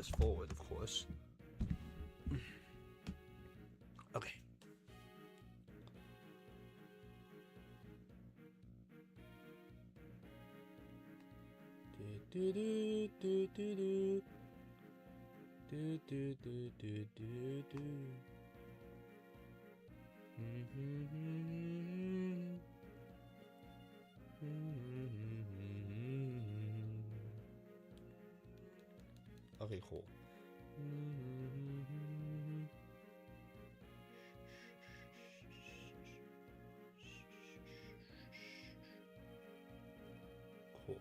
this forward, of course. Okay. Okay, cool. Cool.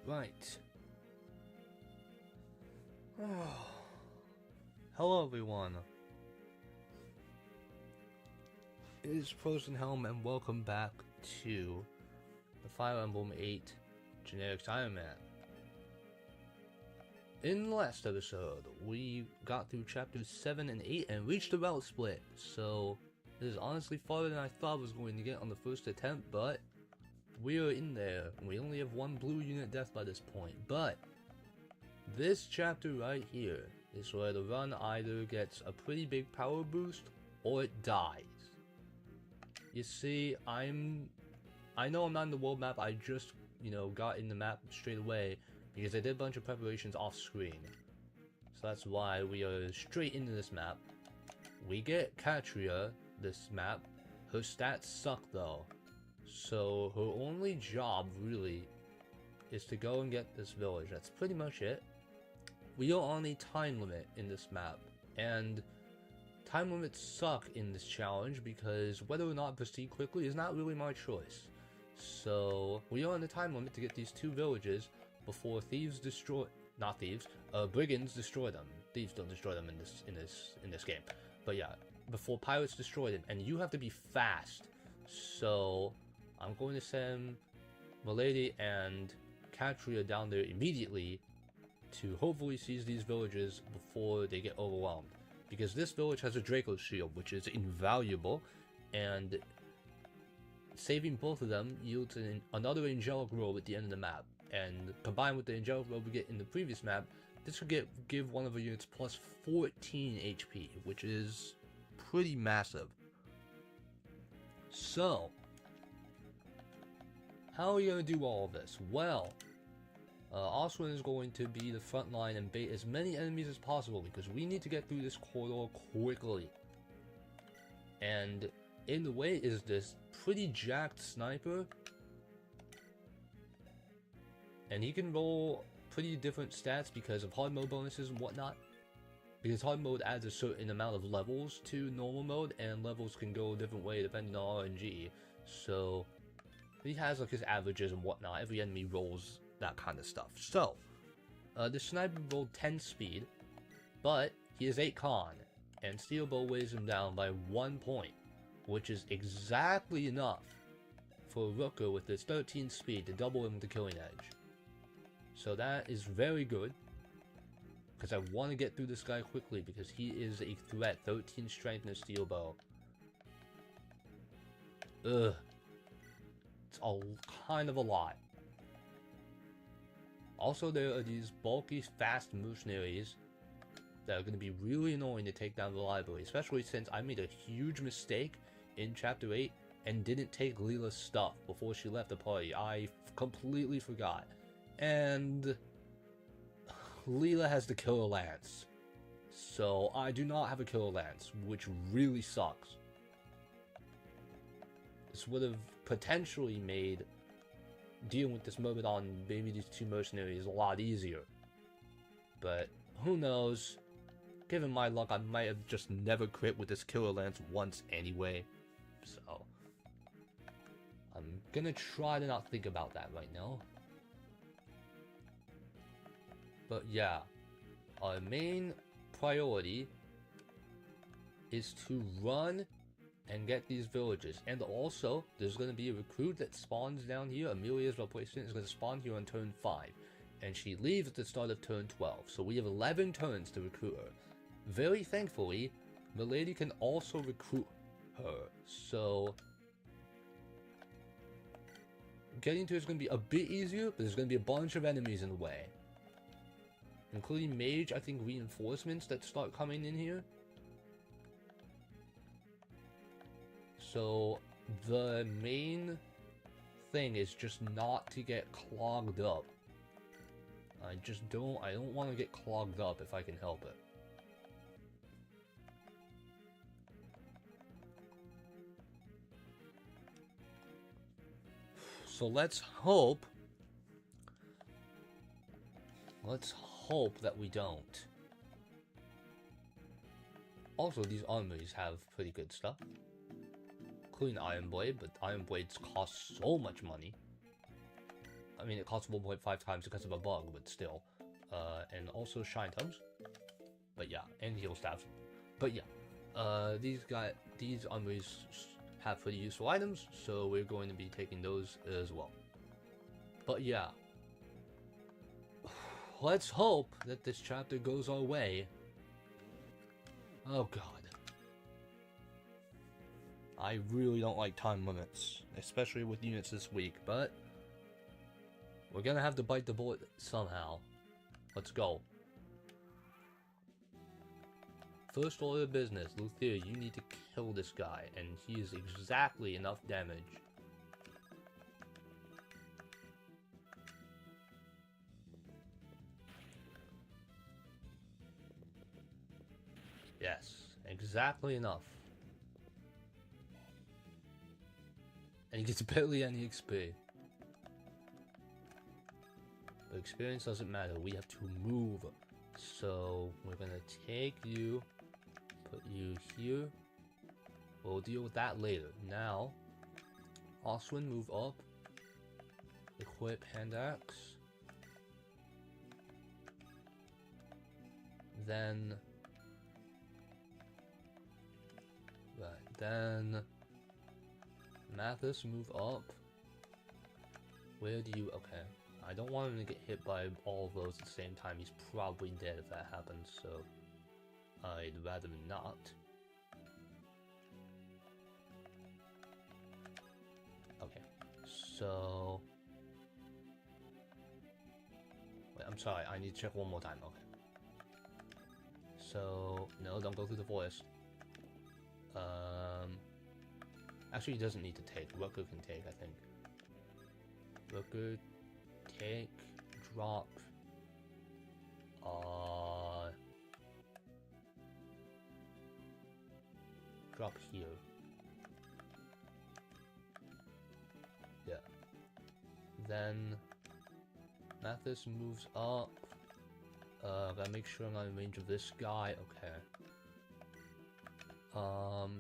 Right. Hello everyone. It is Frozen Helm and welcome back to the Fire Emblem 8 Generics Ironman. In the last episode, we got through chapters 7 and 8 and reached the route split, so it is honestly farther than I thought I was going to get on the first attempt, but we are in there. We only have one blue unit death by this point, but this chapter right here is where the run either gets a pretty big power boost or it dies. You see, I know I'm not in the world map. I just, got in the map straight away because I did a bunch of preparations off screen. So that's why we are straight into this map. We get Katria this map. Her stats suck though. So her only job really is to go and get this village. That's pretty much it. We are on a time limit in this map, and time limits suck in this challenge because whether or not I proceed quickly is not really my choice. So we are on the time limit to get these two villages before brigands destroy them. Thieves don't destroy them in this game. But yeah, before pirates destroy them, and you have to be fast. So I'm going to send Milady and Katria down there immediately to hopefully seize these villages before they get overwhelmed. Because this village has a Draco shield, which is invaluable, and saving both of them yields another angelic robe at the end of the map. And combined with the angelic robe we get in the previous map, this will give one of our units plus 14 HP, which is pretty massive. So, how are we going to do all of this? Well, Oswin is going to be the front line and bait as many enemies as possible because we need to get through this corridor quickly. And in the way is this pretty jacked sniper. And he can roll pretty different stats because of hard mode bonuses and whatnot. Because hard mode adds a certain amount of levels to normal mode, and levels can go a different way depending on RNG. So he has like his averages and whatnot. Every enemy rolls that kind of stuff. So the sniper rolled 10 speed, but he is 8 con, and Steel Bow weighs him down by 1 point, which is exactly enough for a Rooker with his 13 speed to double him with the killing edge. So that is very good, because I want to get through this guy quickly because he is a threat. 13 strength and a Steel Bow. Ugh. It's kind of a lot. Also, there are these bulky, fast mercenaries that are going to be really annoying to take down reliably, especially since I made a huge mistake in Chapter 8 and didn't take Leela's stuff before she left the party. I completely forgot. And Leela has the Killer Lance. So I do not have a Killer Lance, which really sucks. This would have potentially made dealing with this Myrmidon, maybe these two mercenaries, is a lot easier. But who knows? Given my luck, I might have just never crit with this Killer Lance once anyway. So I'm gonna try to not think about that right now. But yeah, our main priority is to run and get these villages. And also, there's going to be a recruit that spawns down here. Amelia's replacement is going to spawn here on turn 5. And she leaves at the start of turn 12. So we have 11 turns to recruit her. Very thankfully, Milady can also recruit her. So getting to her is going to be a bit easier, but there's going to be a bunch of enemies in the way. Including mage, I think reinforcements that start coming in here. So the main thing is just not to get clogged up. I don't want to get clogged up if I can help it. So let's hope that we don't. Also, these armories have pretty good stuff. Including Iron Blade, but Iron Blades cost so much money. I mean, it costs 1.5 times because of a bug, but still. And also Shine Tongues. But yeah, and Heal Staffs. But yeah, these armories have pretty useful items, so we're going to be taking those as well. But yeah, let's hope that this chapter goes our way. Oh god. I really don't like time limits, especially with units this week, but we're gonna have to bite the bullet somehow. Let's go. First order of business, Luthor, you need to kill this guy, and he is exactly enough damage. Yes, exactly enough. And he gets barely any XP. But experience doesn't matter, we have to move. So we're gonna take you, put you here. We'll deal with that later. Now, Oswin, move up. Equip hand axe. Then Mathis, move up. Where do you... Okay. I don't want him to get hit by all of those at the same time. He's probably dead if that happens, so I'd rather not. Okay. So... Wait, I'm sorry. I need to check one more time. Okay. So... No, don't go through the forest. Actually, he doesn't need to take. Rutger can take, I think. Rutger, take, drop. Drop here. Yeah. Then Mathis moves up. Gotta make sure I'm not in range of this guy. Okay. Okay.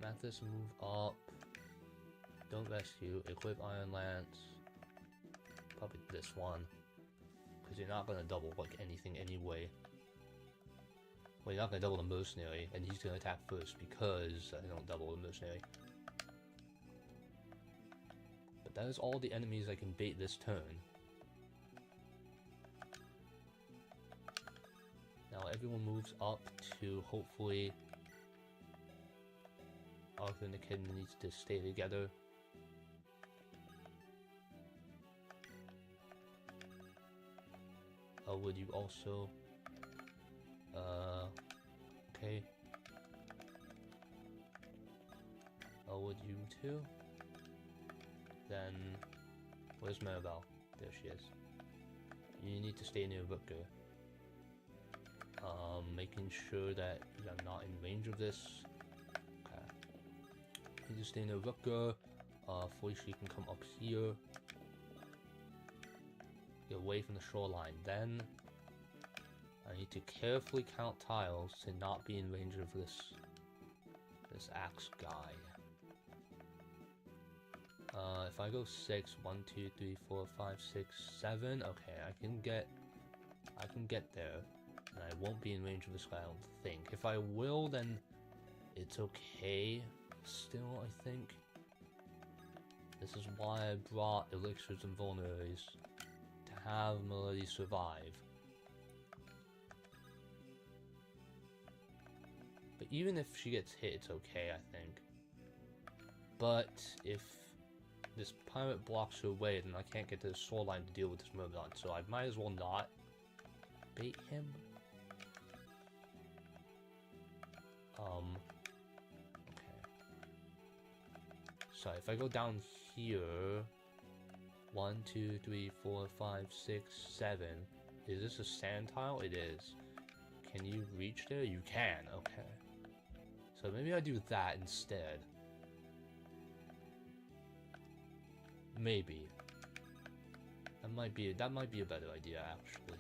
Mathis, move up. Don't rescue. Equip Iron Lance. Probably this one. Because you're not gonna double like anything anyway. Well, you're not gonna double the mercenary, and he's gonna attack first because I don't double the mercenary. But that is all the enemies I can bait this turn. Now everyone moves up to hopefully Arthur and the kid needs to stay together. Would you also okay. Would you too? Then where's Maribel? There she is. You need to stay near Rutger. Making sure that I'm not in range of this. Okay. You just stay in the Rooker. Before she can come up here. Get away from the shoreline. Then I need to carefully count tiles to not be in range of this axe guy. If I go 6, 1, 2, 3, 4, 5, 6, 7, okay, I can get there, and I won't be in range of this guy, I don't think. If I will, then it's okay, still, I think. This is why I brought elixirs and vulneraries, to have Melody survive. But even if she gets hit, it's okay, I think. But if this pirate blocks her way, then I can't get to the shoreline to deal with this Myrmidon, so I might as well not bait him. Okay. So if I go down here, 1, 2, 3, 4, 5, 6, 7. Is this a sand tile? It is. Can you reach there? You can, okay. So maybe I do that instead. Maybe. That might be a better idea, actually.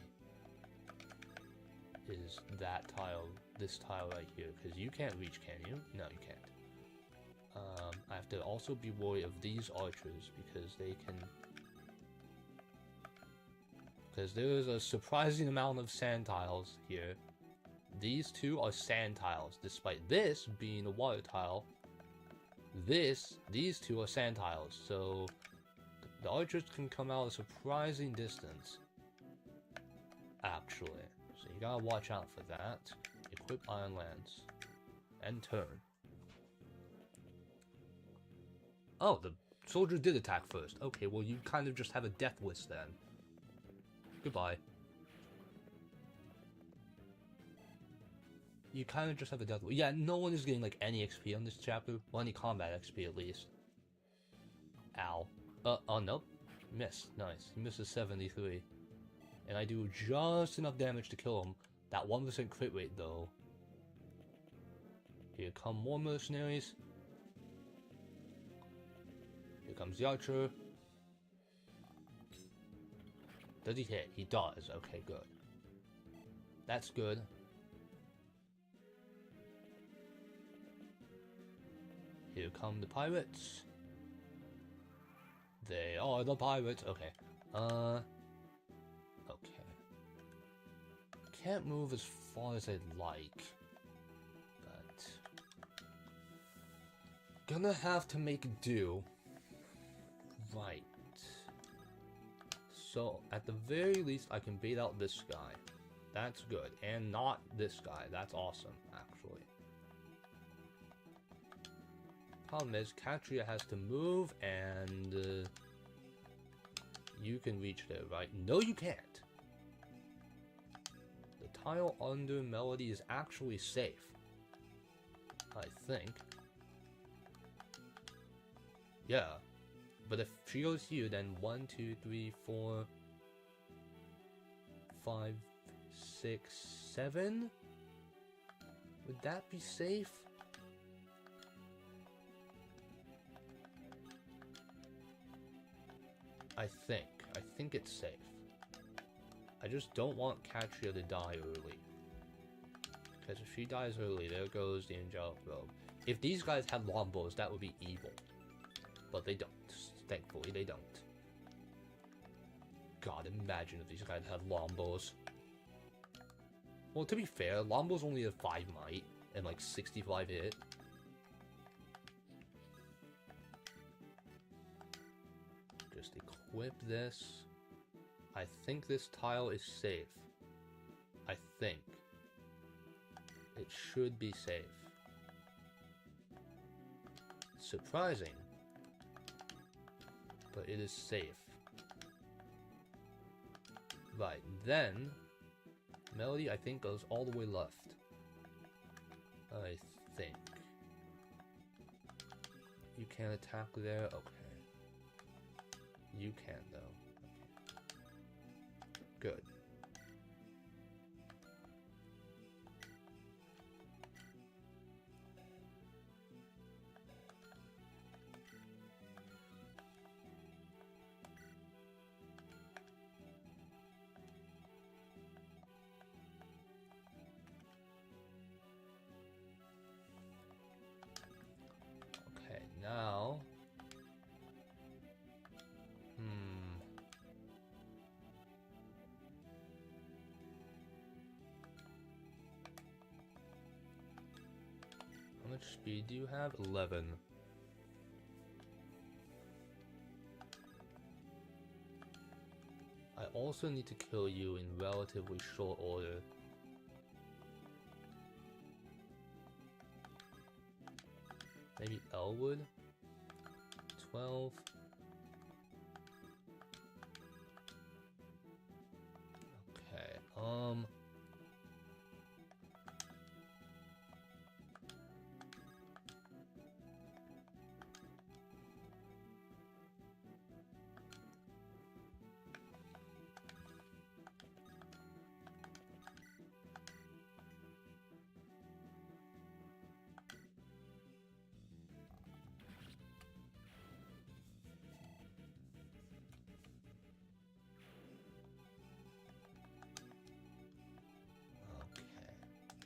Is that tile, this tile right here, because you can't reach, can you? No, you can't. I have to also be worried of these archers, because they can... Because there is a surprising amount of sand tiles here. These two are sand tiles, despite this being a water tile. These two are sand tiles, so the archers can come out a surprising distance. Actually, so you gotta watch out for that. Equip Iron Lance and turn. Oh, the soldier did attack first. Okay, well you kind of just have a death wish then. Goodbye. You kind of just have a death wish. Yeah, no one is getting like any XP on this chapter. Well, any combat XP at least. Ow. Oh nope. Missed. Nice. He misses 73. And I do just enough damage to kill him. That 1% crit rate though. Here come more mercenaries. Here comes the archer. Does he hit? He does. Okay, good. That's good. Here come the pirates. They are the pirates. Okay. Okay. Can't move as far as I'd like. But... gonna have to make do. Right. So, at the very least, I can bait out this guy. That's good. And not this guy. That's awesome, actually. Problem is, Katria has to move, and you can reach there, right? No, you can't. The tile under Melody is actually safe. I think. Yeah. But if she goes here, then 1, 2, 3, 4, 5, 6, 7? Would that be safe? I think it's safe. I just don't want Katria to die early. Because if she dies early, there goes the angelic robe. If these guys had longbows, that would be evil. But they don't. Thankfully, they don't. God, imagine if these guys had longbows. Well, to be fair, longbows only have 5 might and like 65 hit. Just equip this. I think this tile is safe. I think. It should be safe. Surprising. But it is safe. Right, then Melody, I think, goes all the way left. I think. You can attack there? Okay. You can, though. Good. much speed do you have? 11. I also need to kill you in relatively short order. Maybe Elwood? 12. Okay,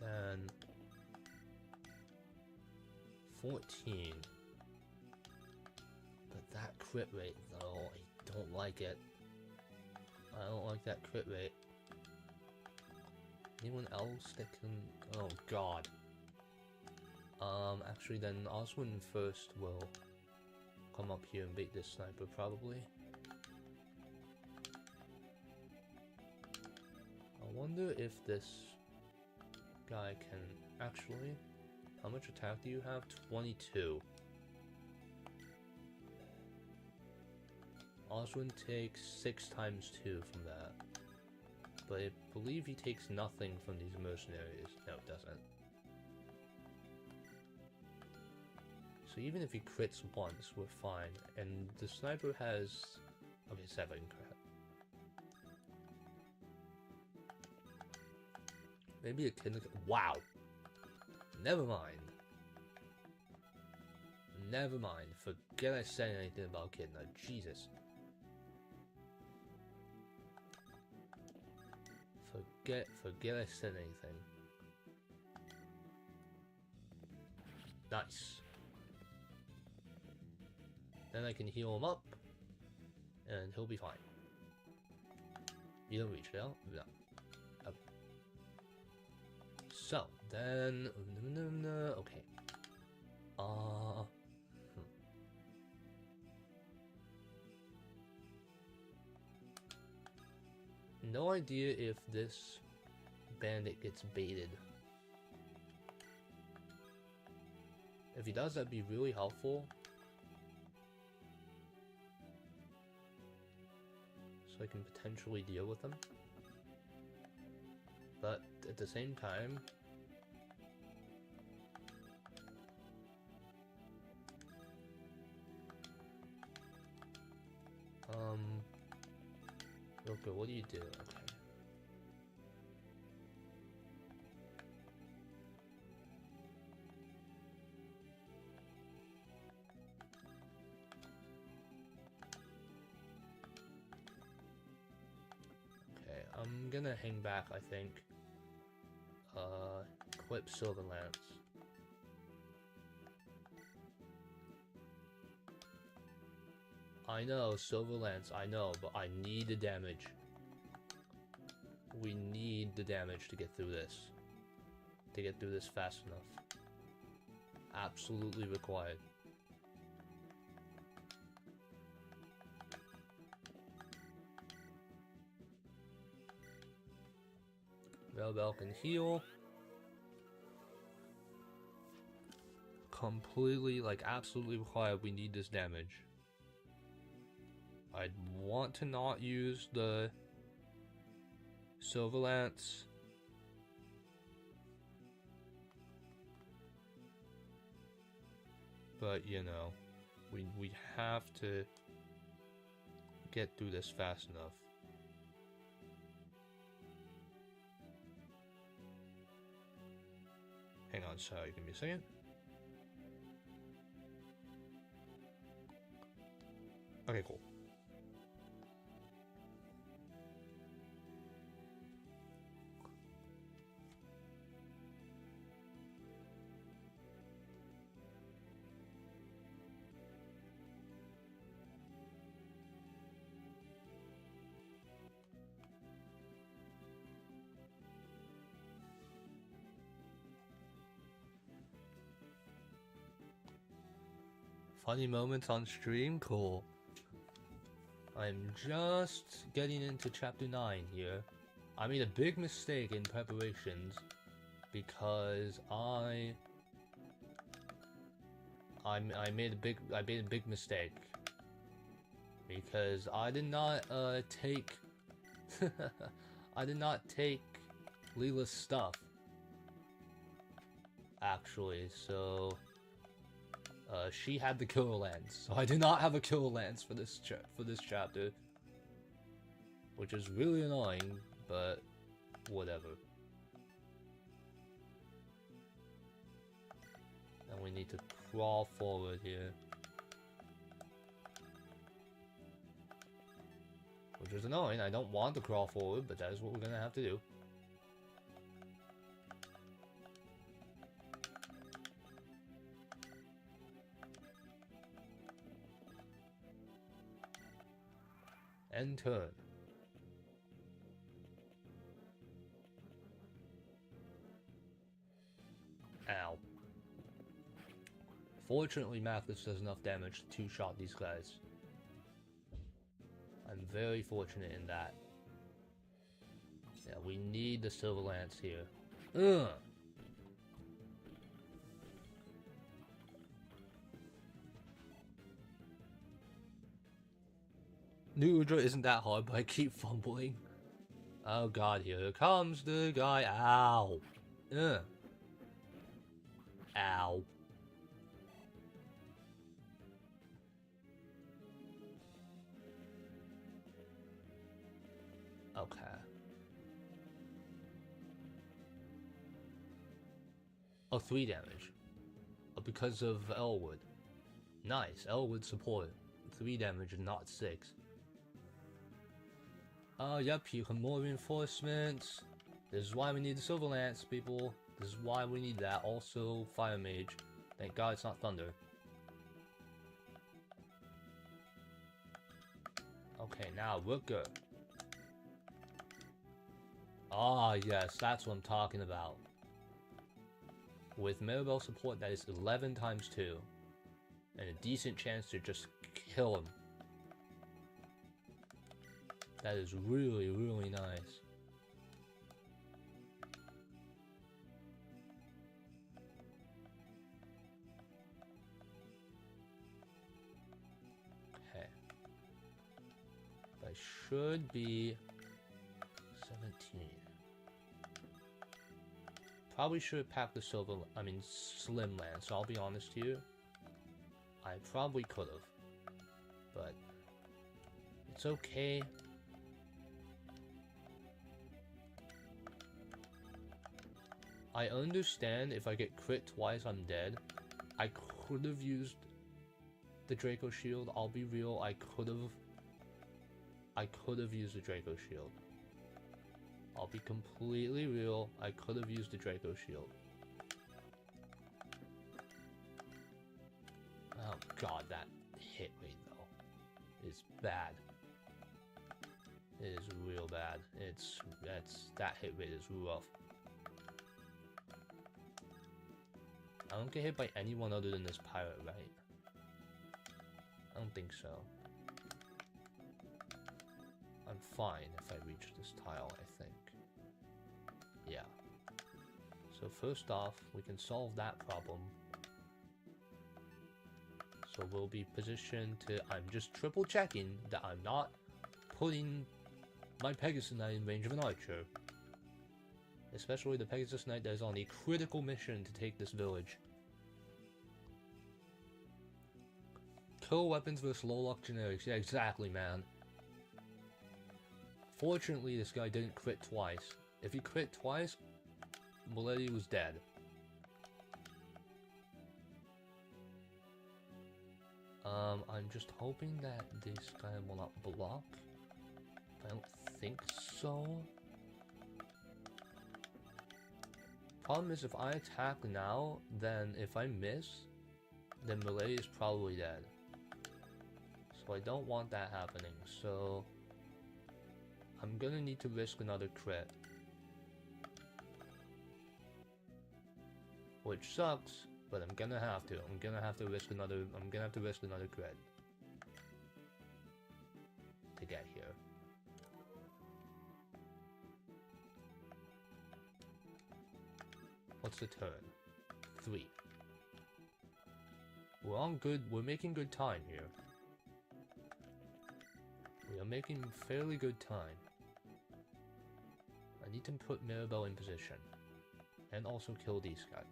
then 14. But that crit rate though, I don't like it. I don't like that crit rate. Anyone else that can... Oh god. Actually then Oswin first will come up here and bait this sniper probably. I wonder if this guy can actually... How much attack do you have? 22. Oswin takes 6 times 2 from that. But I believe he takes nothing from these mercenaries. No, it doesn't. So even if he crits once, we're fine. And the sniper has... Okay, 7 crit. Maybe a kid... Wow! Never mind. Never mind. Forget I said anything about Kidna. Jesus. Forget I said anything. Nice. Then I can heal him up, and he'll be fine. You don't reach now? No. So, then... Okay. No idea if this bandit gets baited. If he does, that'd be really helpful. So I can potentially deal with him. But at the same time... Okay, what do you do? Okay. Okay, I'm gonna hang back, I think. Equip Silverlance. I know, Silverlance, I know, but I need the damage. We need the damage to get through this. To get through this fast enough. Absolutely required. Bell can heal. Completely, like, absolutely required. We need this damage. I'd want to not use the Silverlance. But, you know, we have to get through this fast enough. Hang on, sorry, give me a second. Okay, cool. Funny moments on stream? Cool. I'm just getting into chapter 9 here. I made a big mistake in preparations because I made a big mistake because I did not take I did not take Leela's stuff actually, so she had the killer lance, so I do not have a killer lance for this chapter, which is really annoying, but whatever. And we need to crawl forward here, which is annoying. I don't want to crawl forward, but that is what we're gonna have to do. And turn. Ow. Fortunately, Mathis does enough damage to two-shot these guys. I'm very fortunate in that. Yeah, we need the Silver Lance here. Ugh! New Udra isn't that hard, but I keep fumbling. Oh god, here comes the guy. Ow! Ugh. Ow. Okay. Oh, 3 damage. Oh, because of Elwood. Nice, Elwood support. 3 damage and not 6. Oh, yep, you can more reinforcements. This is why we need the Silver Lance, people. This is why we need that. Also, Fire Mage. Thank God it's not Thunder. Okay, now we're good. Ah, yes, that's what I'm talking about. With Mirabelle support, that is 11 times 2. And a decent chance to just kill him. That is really, really nice. Okay. I should be 17. Probably should have packed the Slim Lance, so I'll be honest to you. I probably could have. But it's okay. I understand if I get crit twice, I'm dead. I could have used the Draco Shield. I'll be real, I could have used the Draco Shield. I'll be completely real, I could have used the Draco Shield. Oh god, that hit rate though is bad. It is real bad. That hit rate is rough. I don't get hit by anyone other than this pirate, right? I don't think so. I'm fine if I reach this tile, I think. Yeah. So first off, we can solve that problem. So we'll be positioned to... I'm just triple checking that I'm not putting my Pegasus Knight in range of an archer. Especially the Pegasus Knight that is on a critical mission to take this village. Kill weapons versus low luck generics. Yeah, exactly, man. Fortunately, this guy didn't crit twice. If he crit twice, Milady was dead. I'm just hoping that this guy will not block. I don't think so. Problem is, if I attack now, then if I miss, then Milady is probably dead. So I don't want that happening, so I'm gonna need to risk another crit. Which sucks, But I'm gonna have to. I'm gonna have to risk another crit to get here. What's the turn? 3. We're on good. We're making good time here. We are making fairly good time. I need to put Mirabelle in position. And also kill these guys.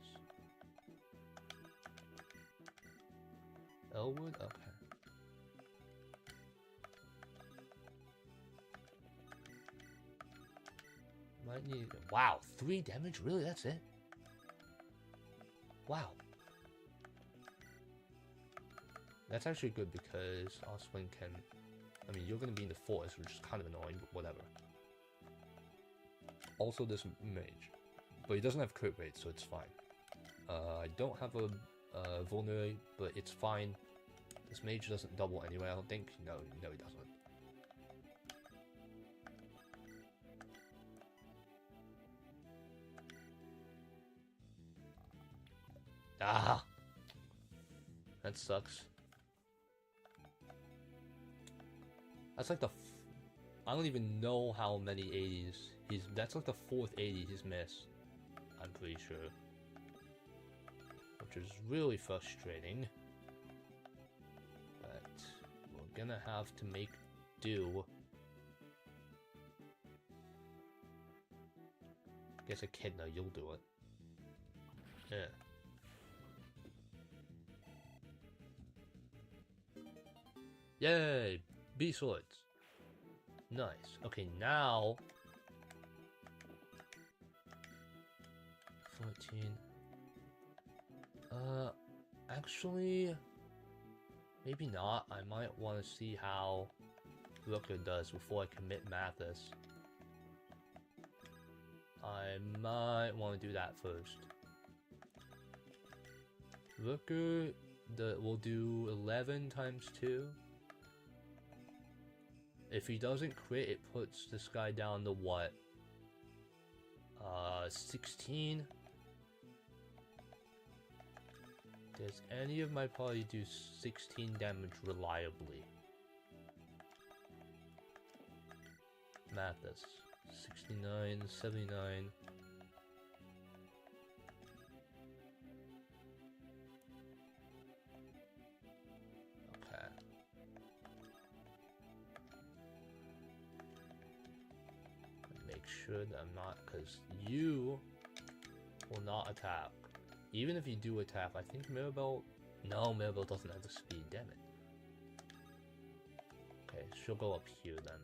Elwood? Okay. Might need... Wow, 3 damage? Really? That's it? Wow. That's actually good because Oswin can... I mean, you're going to be in the forest, which is kind of annoying, but whatever. Also, this mage. But he doesn't have crit rate, so it's fine. I don't have a vulnerate, but it's fine. This mage doesn't double anyway, I don't think. No, he doesn't. Ah! That sucks. That's like the... I don't even know how many 80s that's like the 4th 80 he's missed. I'm pretty sure. Which is really frustrating. But we're gonna have to make do. Guess Echidna, you'll do it. Yeah. Yay! B swords. Nice. Okay, now 14. Actually, maybe not. I might want to see how Rooker does before I commit Mathis. I might want to do that first. Rooker will do 11 times 2. If he doesn't crit, it puts this guy down to what? 16? Does any of my party do 16 damage reliably? Mathis. 69, 79. Okay. Make sure that I'm not, because you will not attack. Even if you do attack, I think Mirabelle... No, Mirabelle doesn't have the speed, damn it. Okay, she'll go up here then.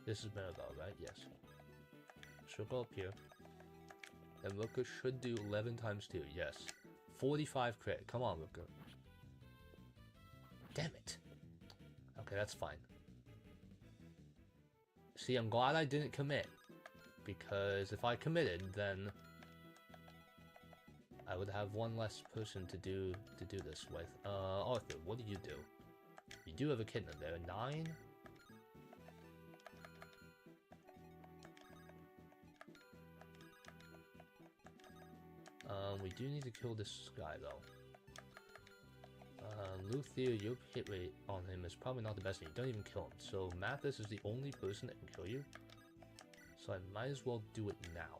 This is Mirabelle, right? Yes. She'll go up here. And Rooker should do 11 times 2, yes. 45 crit, come on Rooker. Damn it. Okay, that's fine. See, I'm glad I didn't commit. Because if I committed, then I would have one less person to do this with. Arthur, what do you do? You do have a Echidna there. 9? We do need to kill this guy though. Luthier, your hit rate on him is probably not the best, and you don't even kill him. So Mathis is the only person that can kill you. So I might as well do it now.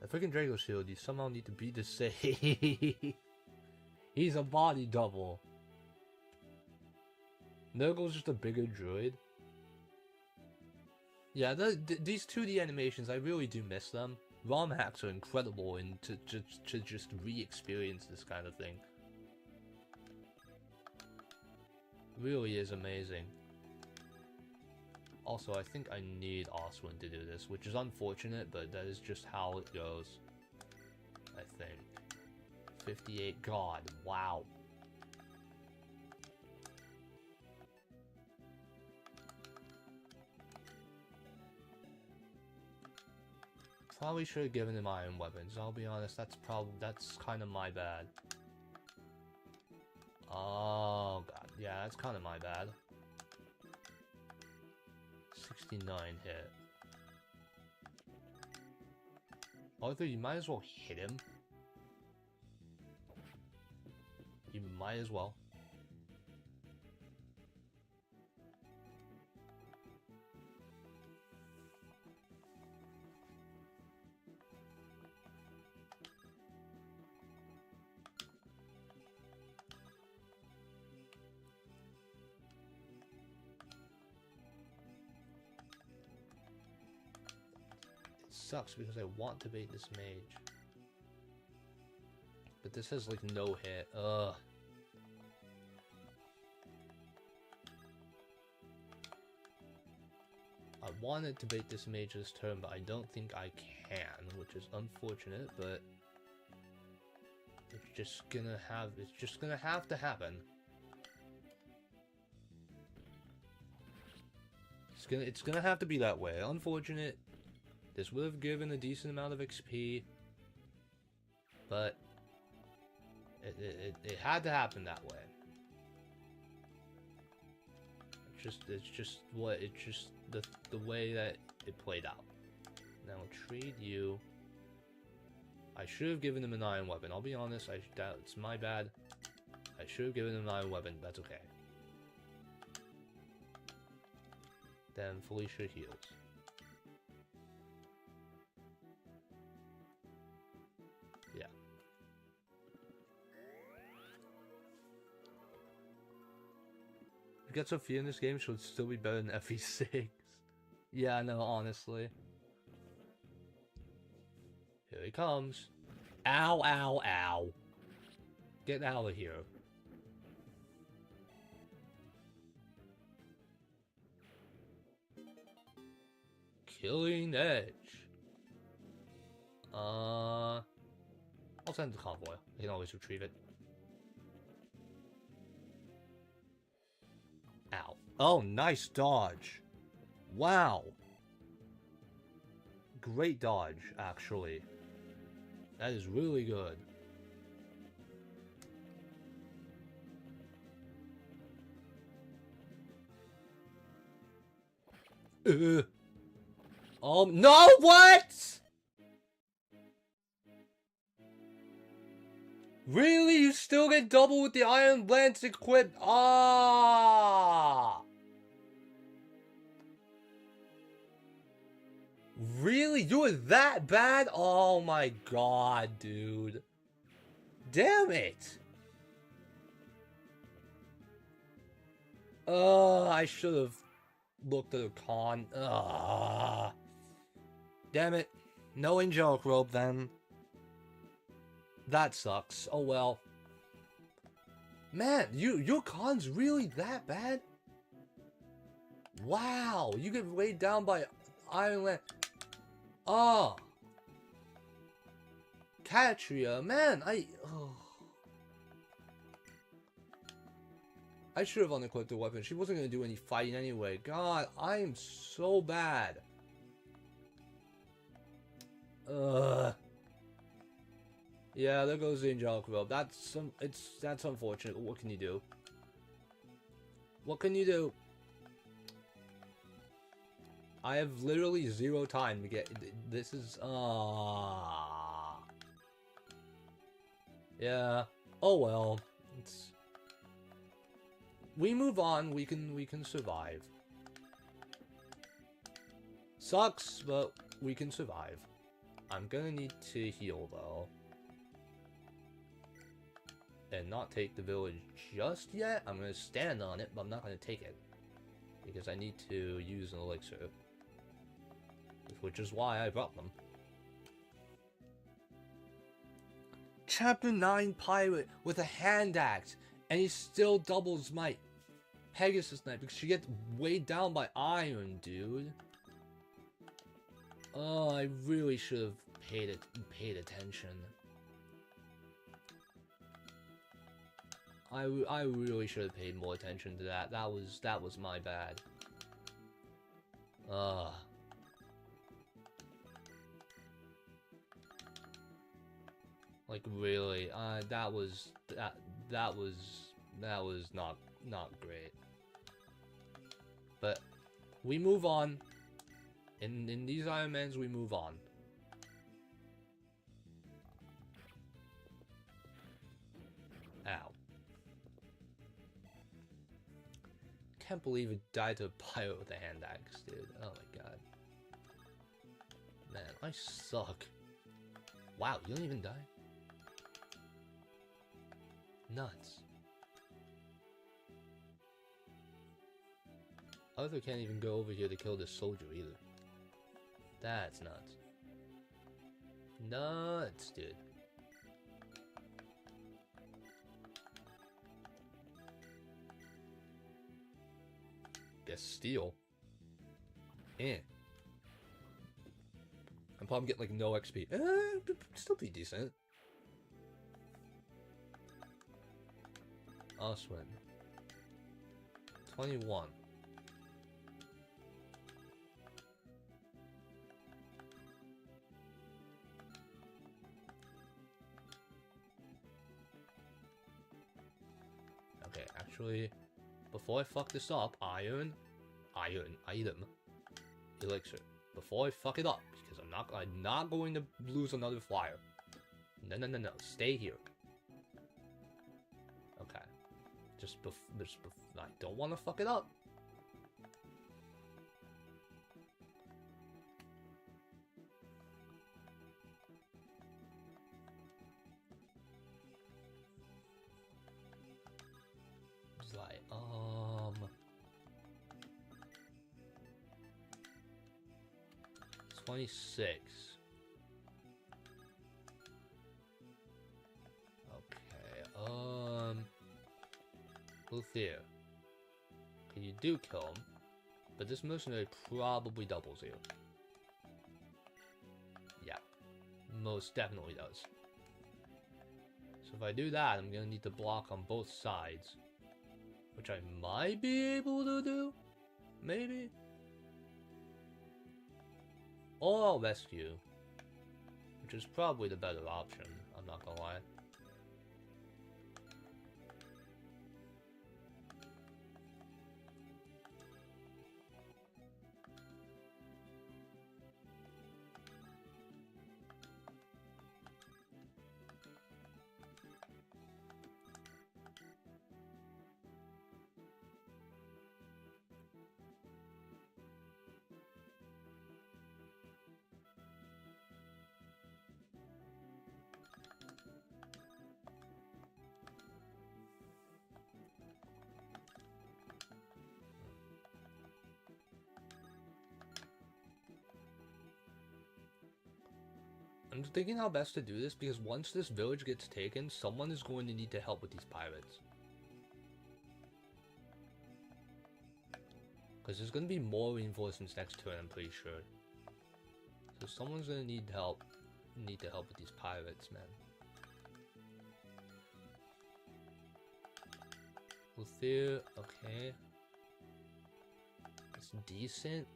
The freaking Draco Shield, you somehow need to beat the save. He's a body double. Nurgle's just a bigger druid. Yeah, these 2D animations, I really do miss them. ROM hacks are incredible and to just re-experience this kind of thing. Really is amazing. Also, I think I need Oswin to do this, which is unfortunate, but that is just how it goes. I think. 58, God, wow. Probably should have given him iron weapons, I'll be honest, that's kind of my bad. Oh god, yeah, that's kind of my bad. 69 hit. Arthur, you might as well hit him. You might as well. Sucks because I want to bait this mage. But this has like no hit. Ugh. I wanted to bait this mage this turn, but I don't think I can, which is unfortunate, but it's just gonna have to happen. It's gonna have to be that way. Unfortunate. This would have given a decent amount of XP, but it had to happen that way. It's just the way that it played out. Now trade you. I should have given him an iron weapon. I'll be honest. It's my bad. I should have given him an iron weapon. That's okay. Then Felicia heals. Yeah. If you get Sophia in this game, she'll still be better than FE6. Yeah, no, honestly. Here he comes. Ow, ow, ow. Get out of here. Killing Edge. I'll send the convoy. I can always retrieve it. Ow. Oh, nice dodge. Wow. Great dodge, actually. That is really good. No, what? Really? You still get double with the Iron Lance equipped? Ah! Really? You were that bad? Oh my god, dude. Damn it! I should have looked at a con. Damn it. No angelic robe then. That sucks. Oh well. Man, your con's really that bad? Wow, you get weighed down by Iron Lance. Oh. Katria, man, I should have unequipped the weapon. She wasn't gonna do any fighting anyway. God, I am so bad. Yeah, there goes the angelic robe. That's unfortunate. What can you do? What can you do? I have literally 0 time to get. This is yeah. Oh well. We move on. We can survive. Sucks, but we can survive. I'm gonna need to heal though. And not take the village just yet. I'm gonna stand on it, but I'm not gonna take it. Because I need to use an elixir. Which is why I brought them. Chapter 9 pirate with a hand axe. And he still doubles my Pegasus Knight because she gets weighed down by iron, dude. Oh, I really should have paid attention. I really should have paid more attention to that. That was my bad. Like really, that was That was not great. But we move on. In these Ironmans, we move on. Ow. Can't believe it died to a pirate with a hand axe, dude. Oh my god. Man, I suck. Wow, you don't even die? Nuts. Arthur can't even go over here to kill this soldier either. That's nuts. Nuts, dude. Guess steal. Eh. I'm probably getting like no XP. Still be decent. Oswin. 21. Okay, actually, before I fuck this up, item, elixir. Before I fuck it up, because I'm not going to lose another flyer. No, stay here. Okay, I don't want to fuck it up. It's like, 26. Okay, Luthier. Okay, you do kill him, but this mercenary probably doubles you. Yeah, most definitely does. So if I do that, I'm gonna need to block on both sides, which I might be able to do, maybe. Or I'll rescue, which is probably the better option, I'm not gonna lie. I'm thinking how best to do this, because once this village gets taken, someone is going to need to help with these pirates. Because there's going to be more reinforcements next turn, I'm pretty sure. So someone's going to need help. Need to help with these pirates, man. Luthier, okay. It's decent.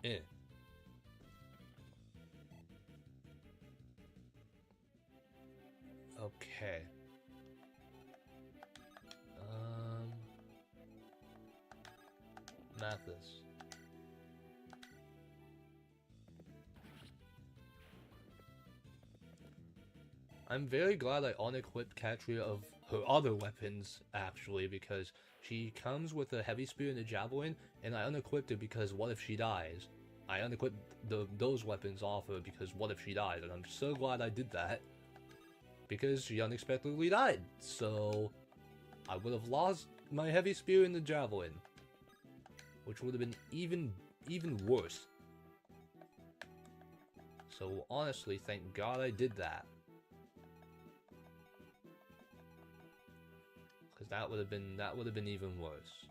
Eh. Okay. Mathis. I'm very glad I unequipped Katria of her other weapons, actually, because she comes with a heavy spear and a javelin, and I unequipped her because what if she dies? I unequipped those weapons off her because what if she dies, and I'm so glad I did that, because she unexpectedly died, so I would have lost my heavy spear and the javelin, which would have been even worse. So honestly, thank God I did that. Because that would have been even worse.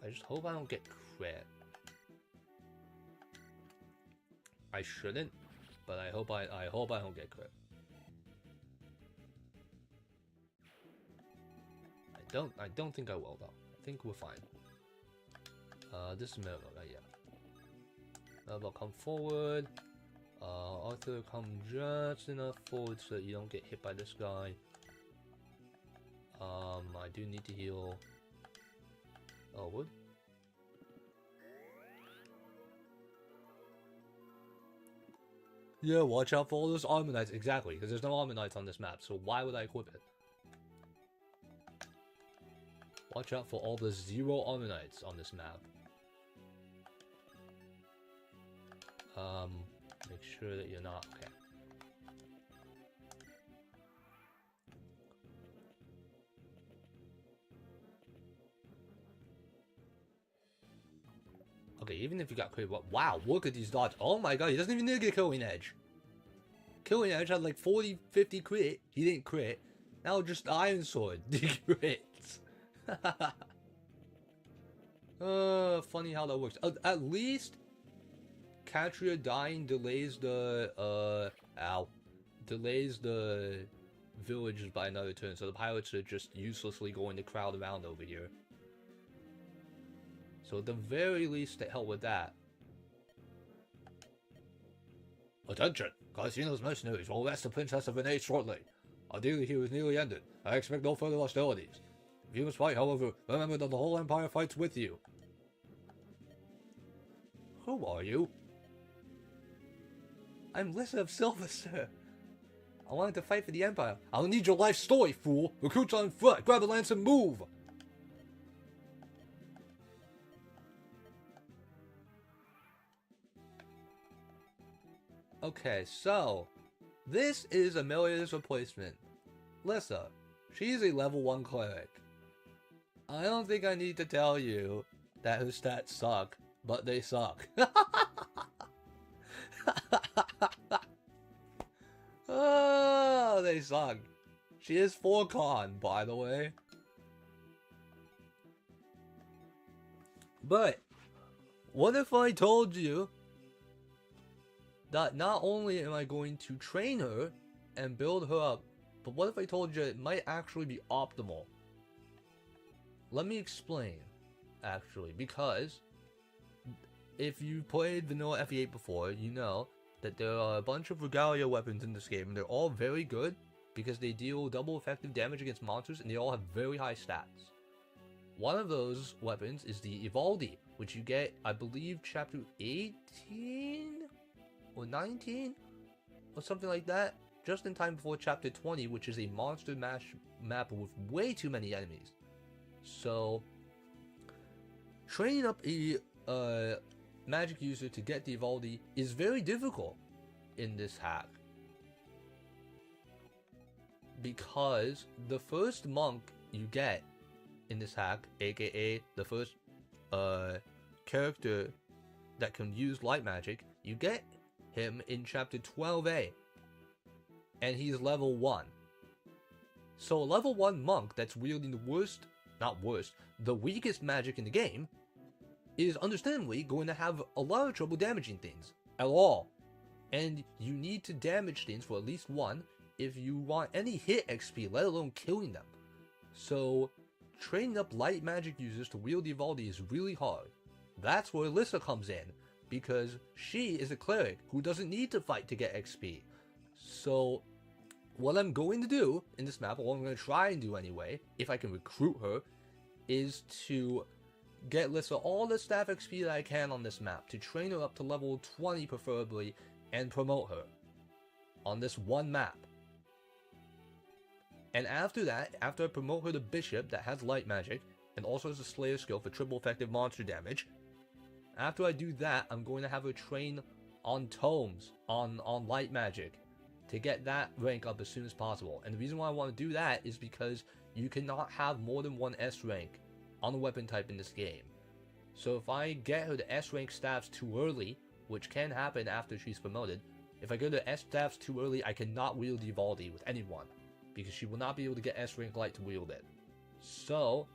I just hope I don't get crit. I shouldn't, but I hope I don't get crit. I don't think I will though. I think we're fine. This is Miracle, right? Yeah. Annabelle, come forward. Arthur, come just enough forward so that you don't get hit by this guy. I do need to heal. Oh, what? Yeah, watch out for all those armor knights. Exactly, because there's no armor knights on this map, so why would I equip it? Watch out for all the 0 armor knights on this map. Make sure that you're not... Okay. Okay, even if you got crit, wow, look at these dots. Oh my god, he doesn't even need to get Killing Edge. Killing Edge had like 40, 50 crit. He didn't crit. Now just Iron Sword did crits. Funny how that works. At least Katria dying delays the delays the villages by another turn, so the pilots are just uselessly going to crowd around over here. So at the very least, it helped with that. Attention! Cassino's mercenaries will arrest the Princess of FE8 shortly. Our deal here is nearly ended. I expect no further hostilities. If you must fight, however, remember that the whole Empire fights with you. Who are you? I'm Lissa of Silver, sir. I wanted to fight for the Empire. I'll need your life story, fool! Recruits on foot! Grab the lance and move! Okay, so this is Amelia's replacement, Lissa. She's a level 1 cleric. I don't think I need to tell you that her stats suck, but they suck. Oh, they suck. She is 4 con, by the way. But what if I told you that not only am I going to train her and build her up, but what if I told you it might actually be optimal? Let me explain, actually, because if you played vanilla FE8 before, you know that there are a bunch of Regalia weapons in this game, and they're all very good because they deal double effective damage against monsters, and they all have very high stats. One of those weapons is the Ivaldi, which you get, I believe, chapter 18? Or 19 or something like that, just in time before chapter 20, which is a monster mash map with way too many enemies. So training up a magic user to get the Ivaldi is very difficult in this hack, because the first monk you get in this hack, aka the first character that can use light magic, you get him in chapter 12a, and he's level 1. So a level 1 monk that's wielding the weakest magic in the game is understandably going to have a lot of trouble damaging things at all. And you need to damage things for at least 1 if you want any hit XP, let alone killing them. So training up light magic users to wield the Ivaldi is really hard. That's where Lissa comes in, because she is a cleric who doesn't need to fight to get XP. So what I'm going to do in this map, or what I'm going to try and do anyway, if I can recruit her, is to get Lissa all the staff XP that I can on this map, to train her up to level 20 preferably, and promote her on this one map. And after that, after I promote her to Bishop that has light magic, and also has a Slayer skill for triple effective monster damage, after I do that, I'm going to have her train on tomes, on light magic, to get that rank up as soon as possible. And the reason why I want to do that is because you cannot have more than 1 S rank on a weapon type in this game. So if I get her to S rank staffs too early, which can happen after she's promoted, if I go to S staffs too early, I cannot wield Ivaldi with anyone, because she will not be able to get S rank light to wield it. So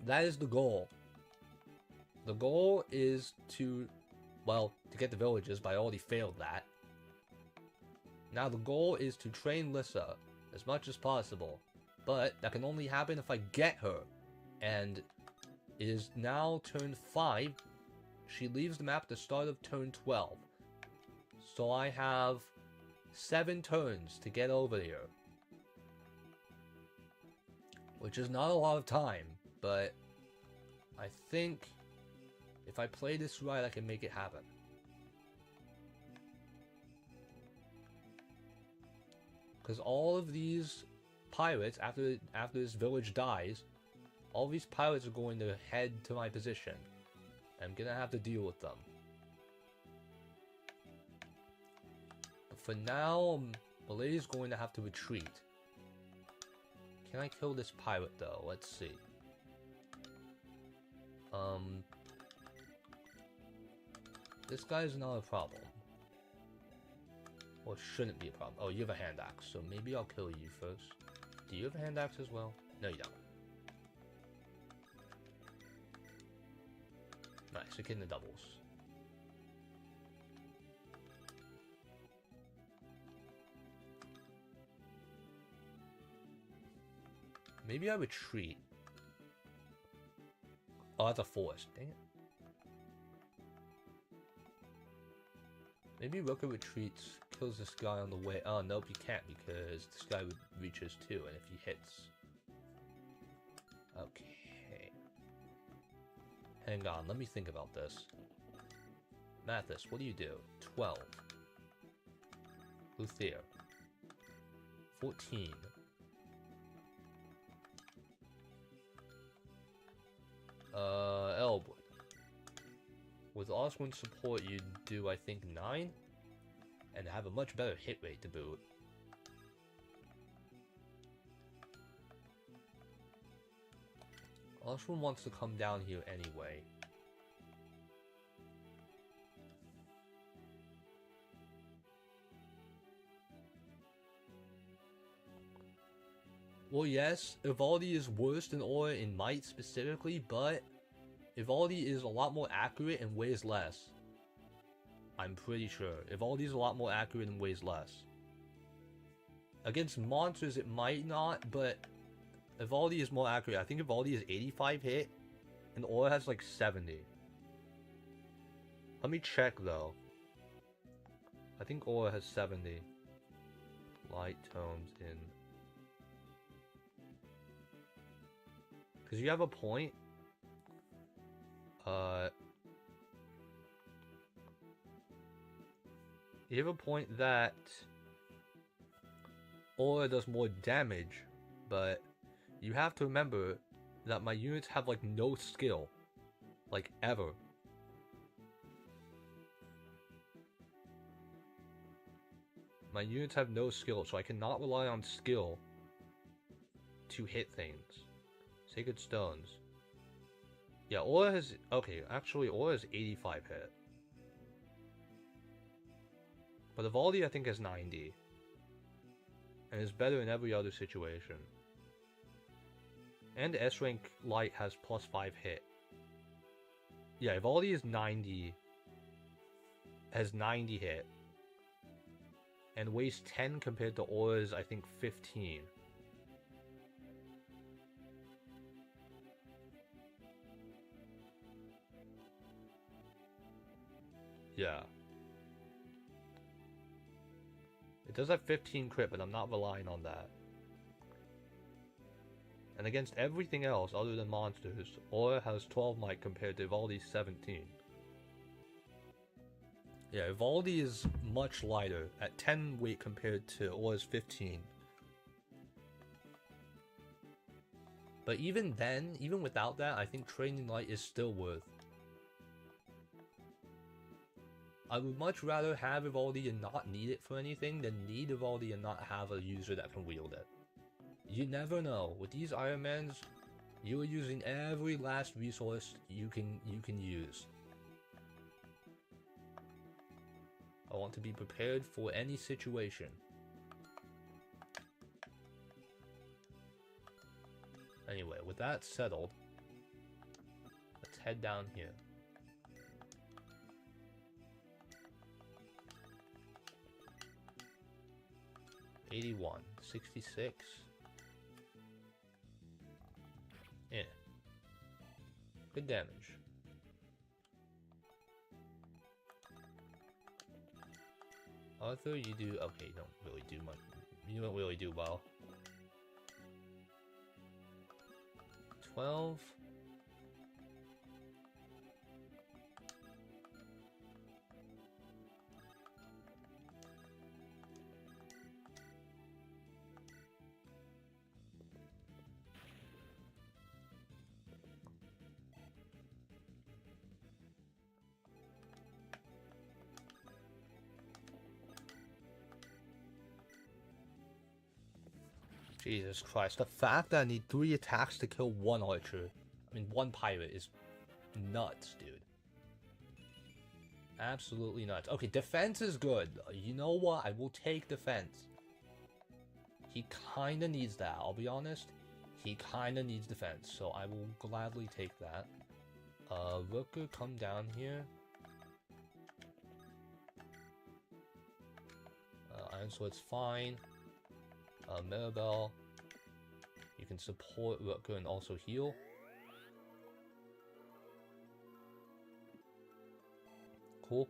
that is the goal. The goal is to get the villages, but I already failed that. Now the goal is to train Lissa as much as possible, but that can only happen if I get her. And It is now turn 5. She leaves the map at the start of turn 12. So I have 7 turns to get over here. Which is not a lot of time, but I think if I play this right, I can make it happen. Because all of these pirates, after this village dies, all these pirates are going to head to my position. I'm gonna have to deal with them. But for now, Malady's going to have to retreat. Can I kill this pirate though? Let's see. This guy's not a problem. Or shouldn't be a problem. Oh, you have a hand axe, so maybe I'll kill you first. Do you have a hand axe as well? No, you don't. Nice, you're getting the doubles. Maybe I retreat. Oh, that's a forest. Dang it. Maybe Roka retreats, kills this guy on the way. Oh, nope, you can't because this guy reaches 2, and if he hits... Okay. Hang on, let me think about this. Mathis, what do you do? 12. Luthier. 14. Elwood. With Oswin support, you'd do, I think, 9? And have a much better hit rate to boot. Oswin wants to come down here anyway. Well, yes, Ivaldi is worse than Aura in might specifically, but Ivaldi is a lot more accurate and weighs less. I'm pretty sure. Ivaldi is a lot more accurate and weighs less. Against monsters, it might not, but Ivaldi is more accurate. I think Ivaldi is 85 hit, and Aura has like 70. Let me check though. I think Aura has 70. Light tones in. Because you have a point. You have a point that Aura does more damage, but you have to remember that my units have like no skill. Like ever. My units have no skill, so I cannot rely on skill to hit things. Sacred Stones. Yeah, Aura has... Okay, actually, Aura has 85 hit. But Ivaldi, I think, has 90. And is better in every other situation. And S-Rank Light has plus 5 hit. Yeah, Ivaldi is 90. Has 90 hit. And weighs 10 compared to Aura's, I think, 15. Yeah. It does have 15 crit, but I'm not relying on that. And against everything else other than monsters, Aura has 12 might compared to Ivaldi's 17. Yeah, Ivaldi is much lighter, at 10 weight compared to Aura's 15. But even then, even without that, I think Training Light is still worth. I would much rather have Ivaldi and not need it for anything than need Ivaldi and not have a user that can wield it. You never know. With these Ironmans, you are using every last resource you can use. I want to be prepared for any situation. Anyway, with that settled, let's head down here. $81, 66. Yeah. Good damage. Arthur, you do okay. You don't really do much. You don't really do well. 12. Jesus Christ, the fact that I need 3 attacks to kill 1 archer, I mean 1 pirate, is nuts, dude. Absolutely nuts. Okay, defense is good. You know what? I will take defense. He kinda needs that, I'll be honest. He kinda needs defense, so I will gladly take that. Rooker, come down here. Iron Sword's fine. Mirabelle, you can support Rutger and also heal. Cool.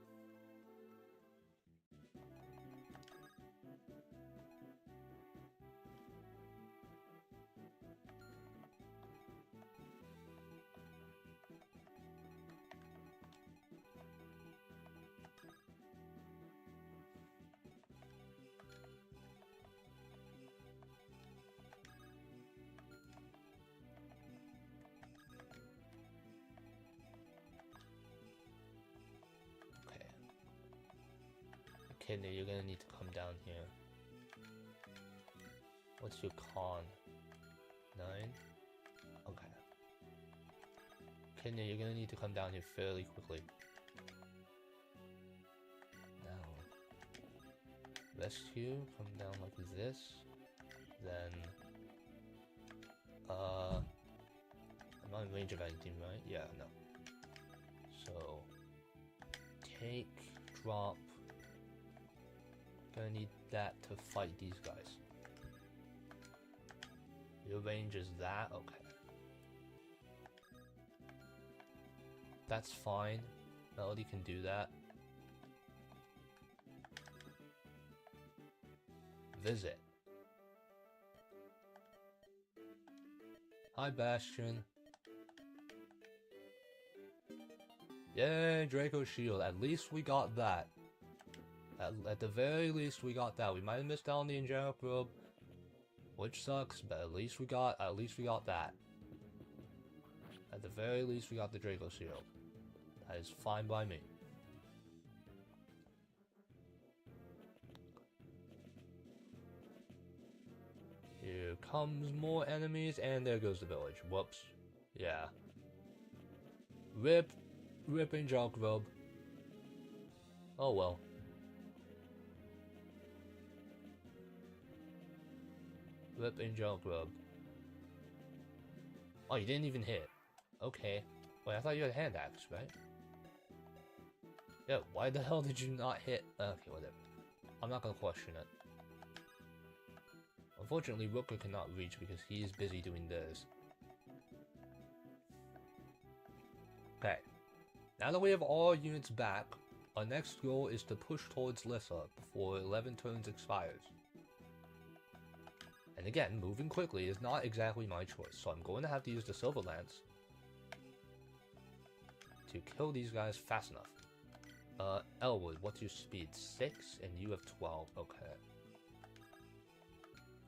Kidney, you're gonna need to come down here. What's your con? 9? Okay. Kidney, you're gonna need to come down here fairly quickly. Now. Rescue, come down like this. Then... I'm not in range of anything, right? Yeah, no. So... Take, drop... Gonna need that to fight these guys. Your range is that? Okay. That's fine. Melody can do that. Visit. Hi, Bastion. Yay, Draco Shield. At least we got that. At the very least, we got that. We might have missed out on the angelic robe, which sucks, but at least we got that. At the very least, we got the Draco Shield. That is fine by me. Here comes more enemies, and there goes the village. Whoops. Yeah. Rip angelic robe. Oh well. Rip angelic robe. Oh, you didn't even hit. Okay. Wait, I thought you had a hand axe, right? Yeah, why the hell did you not hit? Okay, whatever. I'm not gonna question it. Unfortunately, Rooker cannot reach because he is busy doing this. Okay. Now that we have all units back, our next goal is to push towards Lissa before 11 turns expires. And again, moving quickly is not exactly my choice, so I'm going to have to use the Silver Lance to kill these guys fast enough. Elwood, what's your speed? 6, and you have 12. Okay.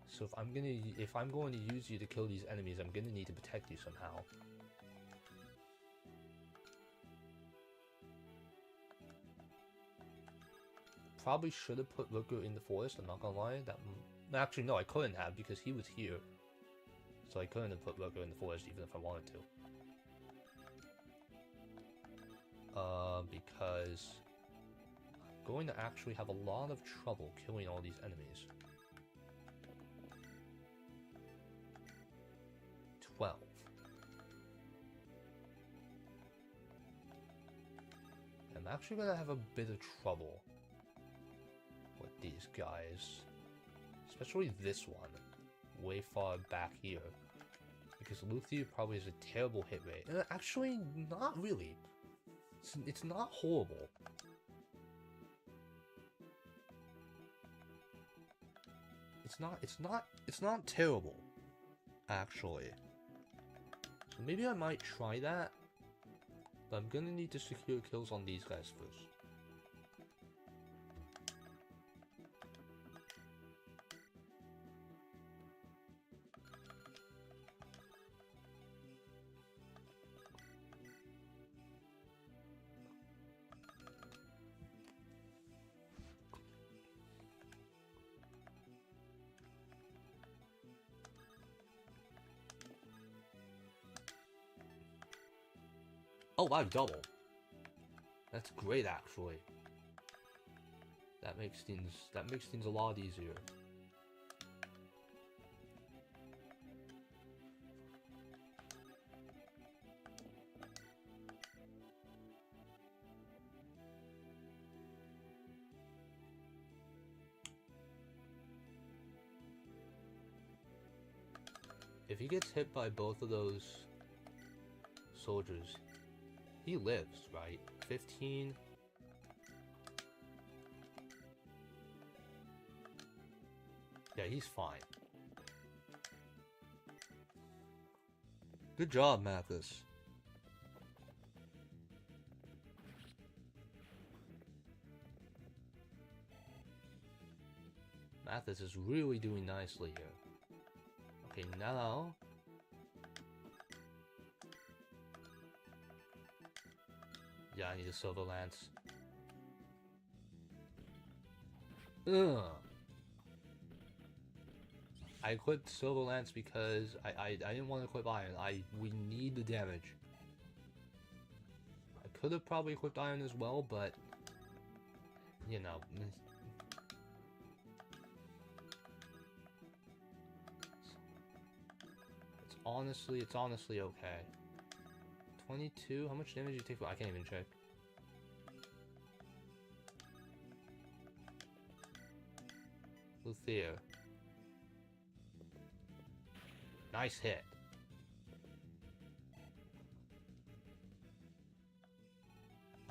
So if I'm going to use you to kill these enemies, I'm gonna need to protect you somehow. Probably should have put Rooker in the forest, I'm not gonna lie. Actually, no, I couldn't have because he was here. So I couldn't have put Rooker in the forest even if I wanted to. Because I'm going to actually have a lot of trouble killing all these enemies. 12. I'm actually going to have a bit of trouble with these guys. Especially this one. Way far back here. because Luthia probably has a terrible hit rate. Actually, not really. It's not horrible. It's not terrible, actually. So maybe I might try that, but I'm gonna need to secure kills on these guys first. Oh wow, double. That's great, actually. That makes things a lot easier. If he gets hit by both of those soldiers, he lives, right? 15. Yeah, he's fine. Good job, Mathis. Mathis is really doing nicely here. Okay, now... Yeah, I need a Silver Lance. Ugh. I equipped Silver Lance because I didn't want to equip Iron. We need the damage. I could have probably equipped Iron as well, but you know. It's honestly okay. 22. How much damage do you take? I can't even check. Luthia. Nice hit.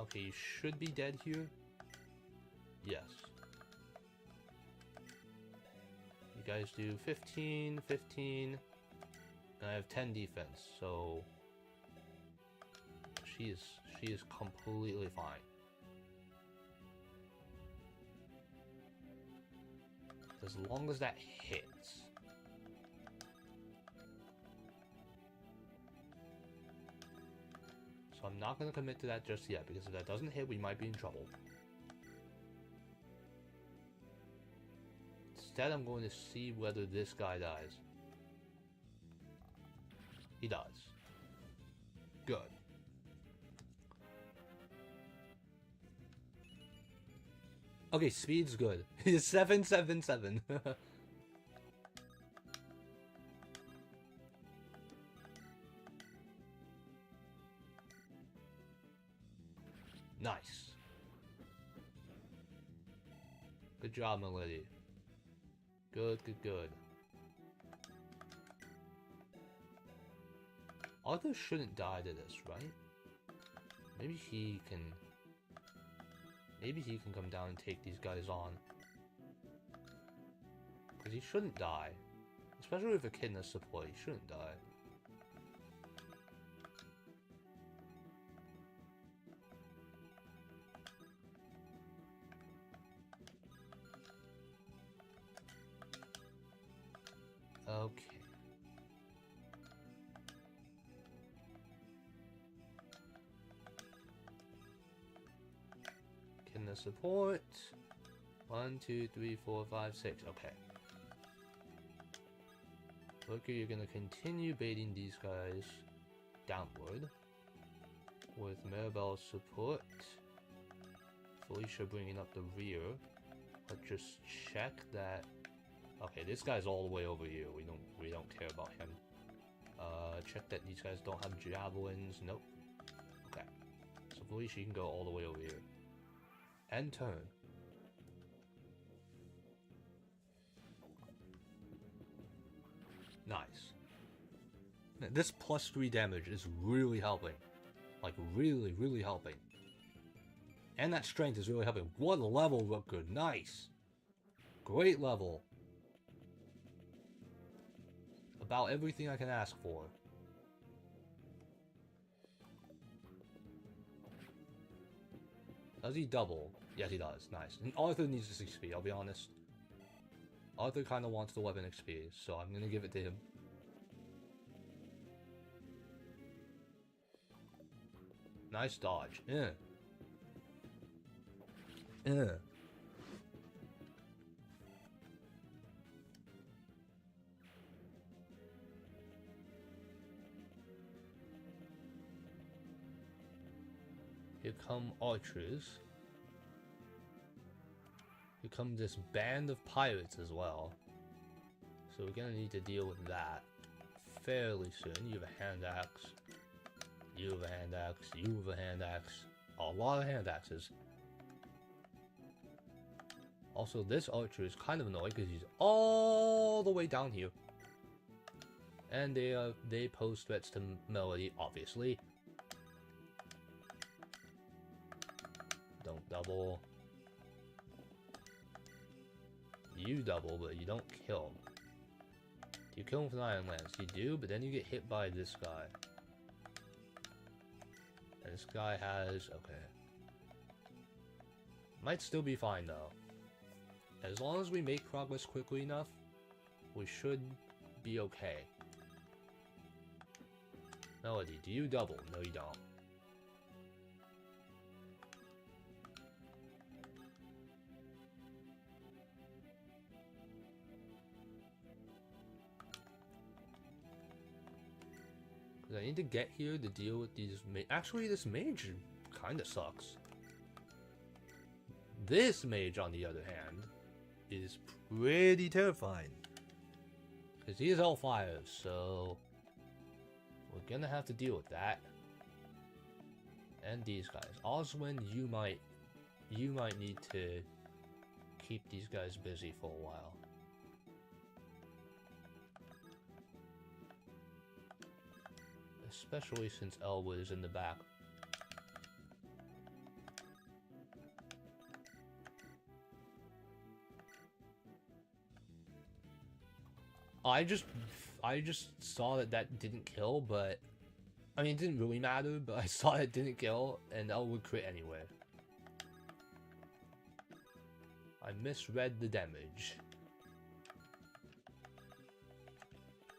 Okay, you should be dead here. Yes. You guys do 15, 15. And I have 10 defense, so she is completely fine. As long as that hits. So I'm not going to commit to that just yet, because if that doesn't hit, we might be in trouble. Instead, I'm going to see whether this guy dies. He does. Good. Okay, speed's good. 777. Nice. Good job, Melody. Good, good, good. Arthur shouldn't die to this, right? Maybe he can come down and take these guys on. Because he shouldn't die. Especially with a kid in a support, he shouldn't die. Okay. Kid in a support. 1, 2, 3, 4, 5, 6. Okay. Looker, you're gonna continue baiting these guys downward with Maribel's support. Felicia bringing up the rear. Let's just check that. Okay, this guy's all the way over here. We don't care about him. Check that these guys don't have javelins. Nope. Okay. So Felicia, you can go all the way over here. And turn. Nice. This +3 damage is really helping. Like, really, really helping. And that strength is really helping. What a level, Rutger. Nice. Great level. About everything I can ask for. Does he double? Yes, he does. Nice. And Arthur needs this XP, I'll be honest. Arthur kind of wants the weapon XP, so I'm gonna give it to him. Nice dodge. Yeah. Yeah. Here come archers. Here comes this band of pirates as well. So we're gonna need to deal with that fairly soon. You have a hand axe. You have a hand axe. You have a hand axe. A lot of hand axes. Also, this archer is kind of annoying because he's all the way down here. And they pose threats to Melody, obviously. Don't double. You double, but you don't kill him. Do you kill him with an Iron Lance? You do, but then you get hit by this guy. And this guy has... okay. Might still be fine, though. As long as we make progress quickly enough, we should be okay. Melody, do you double? No, you don't. Because I need to get here to deal with these actually, this mage kind of sucks. This mage, on the other hand, is pretty terrifying. Because he is Hellfire, so... we're gonna have to deal with that. And these guys. Oswin, you might need to keep these guys busy for a while. Especially since Elwood is in the back. I just saw that didn't kill, but I mean, it didn't really matter, but I saw it didn't kill, and Elwood crit anyway. I misread the damage.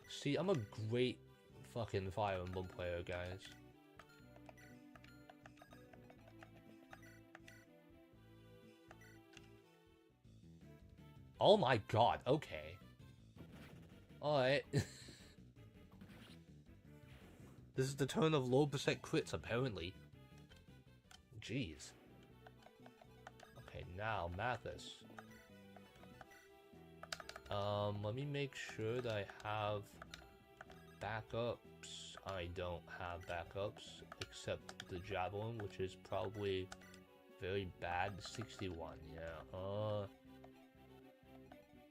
See, I'm a great fucking Fire Emblem player, guys. Oh my god, okay. Alright. This is the turn of low percent crits, apparently. Jeez. Okay, now, Mathis. Let me make sure that I have backups. I don't have backups, except the Javelin, which is probably very bad. 61, yeah.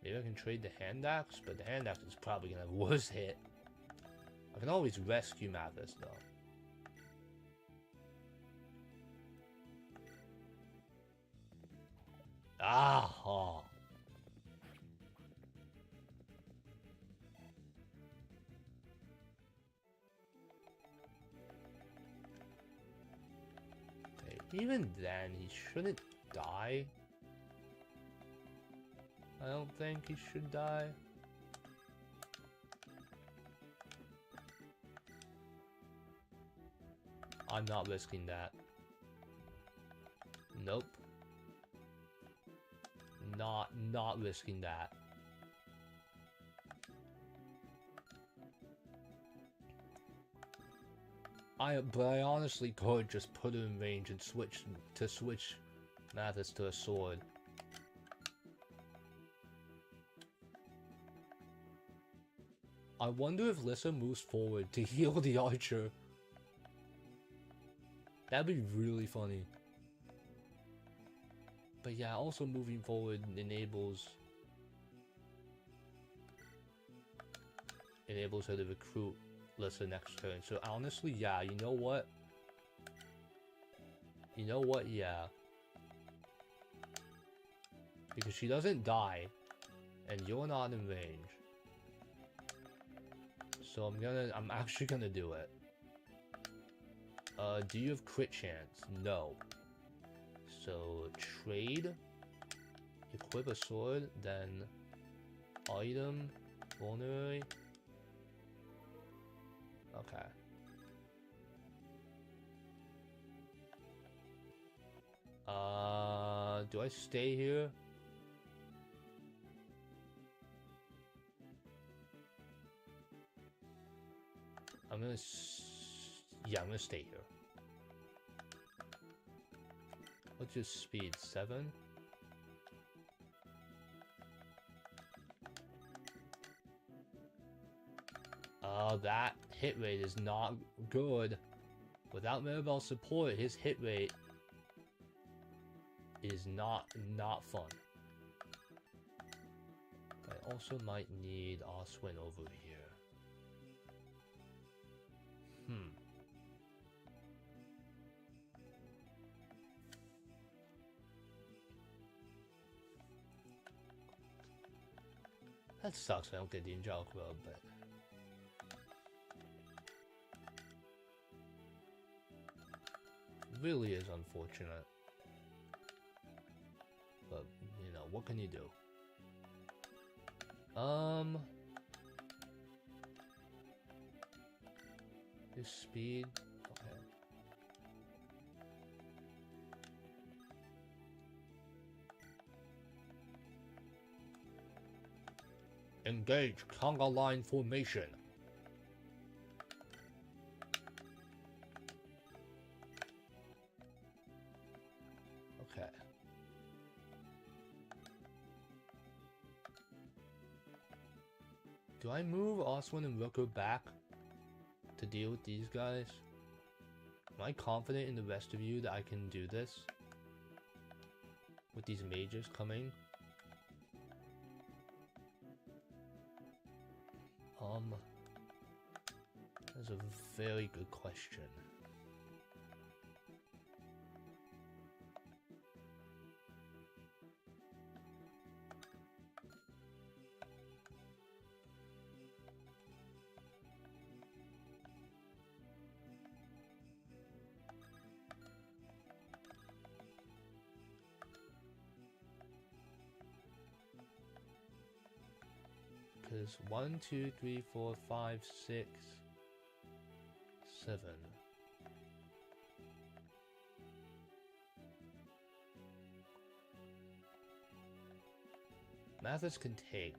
Maybe I can trade the hand axe, but the hand axe is probably gonna have worse hit. I can always rescue Mathis, though. Ah! Oh. Okay, even then, he shouldn't die. I don't think he should die. I'm not risking that. Nope. Not risking that. But I honestly could just put him in range and switch Mathis to a sword. I wonder if Lissa moves forward to heal the archer. That'd be really funny. But yeah, also moving forward enables her to recruit Listen next turn. So honestly, yeah, you know what? You know what? Yeah. Because she doesn't die, and you're not in range. So I'm actually gonna do it. Do you have crit chance? No. So trade, equip a sword, then item, vulnerary. Okay. Do I stay here? Yeah, I'm gonna stay here. What's your speed? 7? That hit rate is not good. Without Mirabelle's support, his hit rate is not fun. I also might need Oswin over here. That sucks, I don't get the Angelic Robe, but... really is unfortunate. But, you know, what can you do? His speed... okay. Engage conga line formation. Okay. Do I move Oswin and Rooker back to deal with these guys? Am I confident in the rest of you that I can do this? With these mages coming? That's a very good question. Because 1, 2, 3, 4, 5, 6, 7. Mathis can take.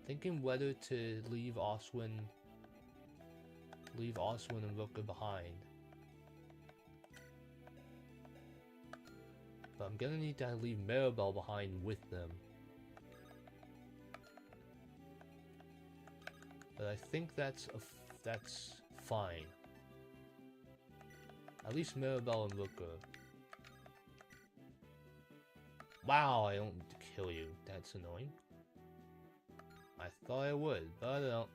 Thinking whether to leave Oswin and Rooker behind. But I'm gonna need to leave Maribel behind with them. But I think that's fine. At least Maribel and Rooker. Wow, I don't kill you. That's annoying. I thought I would, but I don't.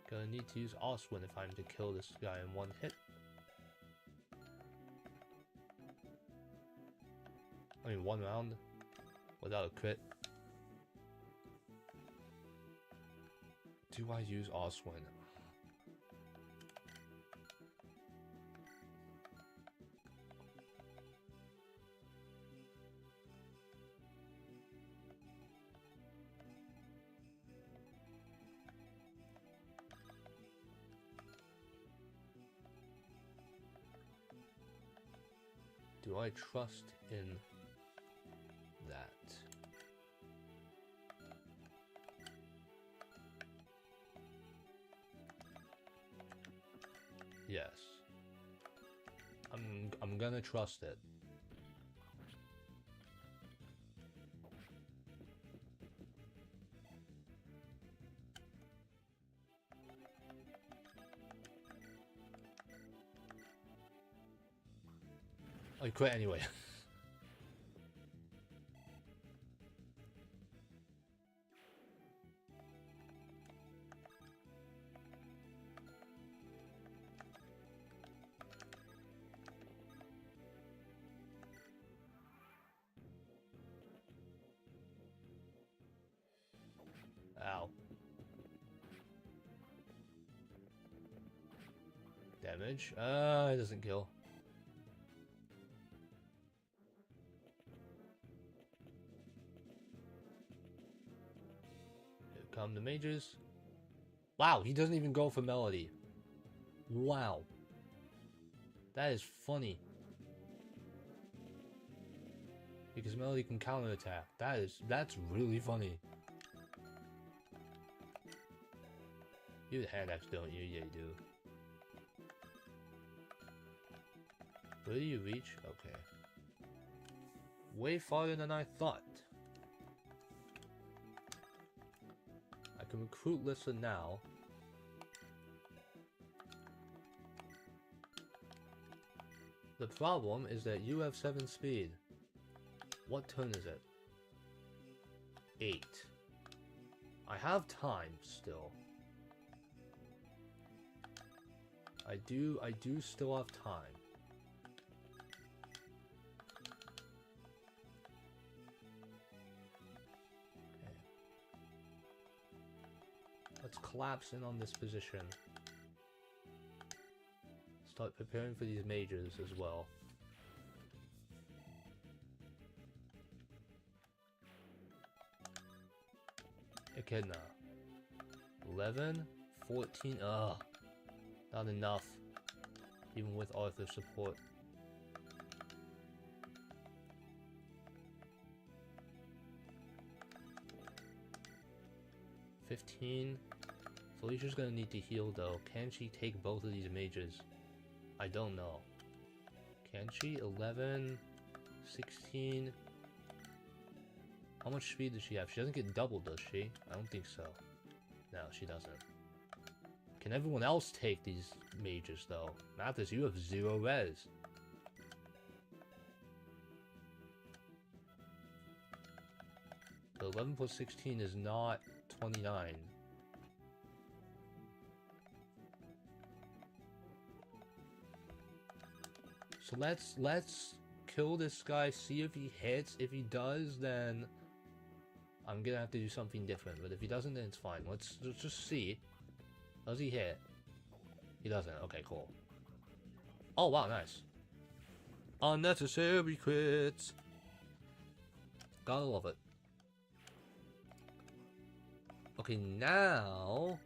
Gonna need to use Oswin if I'm to kill this guy in one hit. I mean, one round without a crit. Do I use Oswin? Do I trust in that? Yes. I'm gonna trust it. I quit anyway. damage. It doesn't kill. Here come the mages. Wow, he doesn't even go for Melody. Wow. That is funny. Because Melody can counterattack. That's really funny. You have hand axe, don't you? Yeah, you do. Where do you reach? Okay. Way farther than I thought. I can recruit Lissa now. The problem is that you have 7 speed. What turn is it? 8. I have time still. I do still have time. Okay. Let's collapse in on this position. Start preparing for these mages as well. Echidna. 11, 14, not enough. Even with Arthur's support. 15. Felicia's gonna need to heal though. Can she take both of these mages? I don't know. Can she? 11, 16. How much speed does she have? She doesn't get doubled, does she? I don't think so. No, she doesn't. Can everyone else take these mages though? Mathis, you have 0 res. The 11 plus 16 is not 29. So let's kill this guy, see if he hits. If he does, then I'm gonna have to do something different. But if he doesn't, then it's fine. Let's just see. Does he hit? He doesn't. Okay, cool. Oh wow, nice. Unnecessary crits. Gotta love it. Okay, now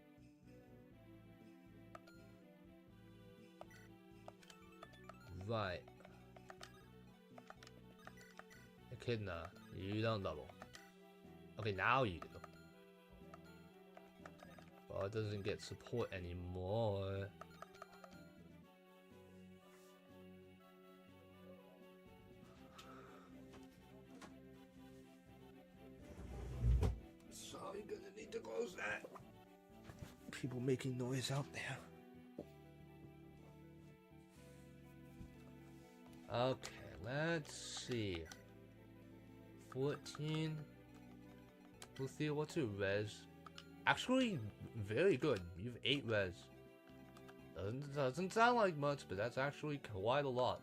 right. Echidna, you don't double. Okay, now you do. But it doesn't get support anymore. So you're gonna need to close that. People making noise out there. Okay, let's see. 14. Luthia, what's your res? Actually, very good. You have 8 res. Doesn't sound like much, but that's actually quite a lot.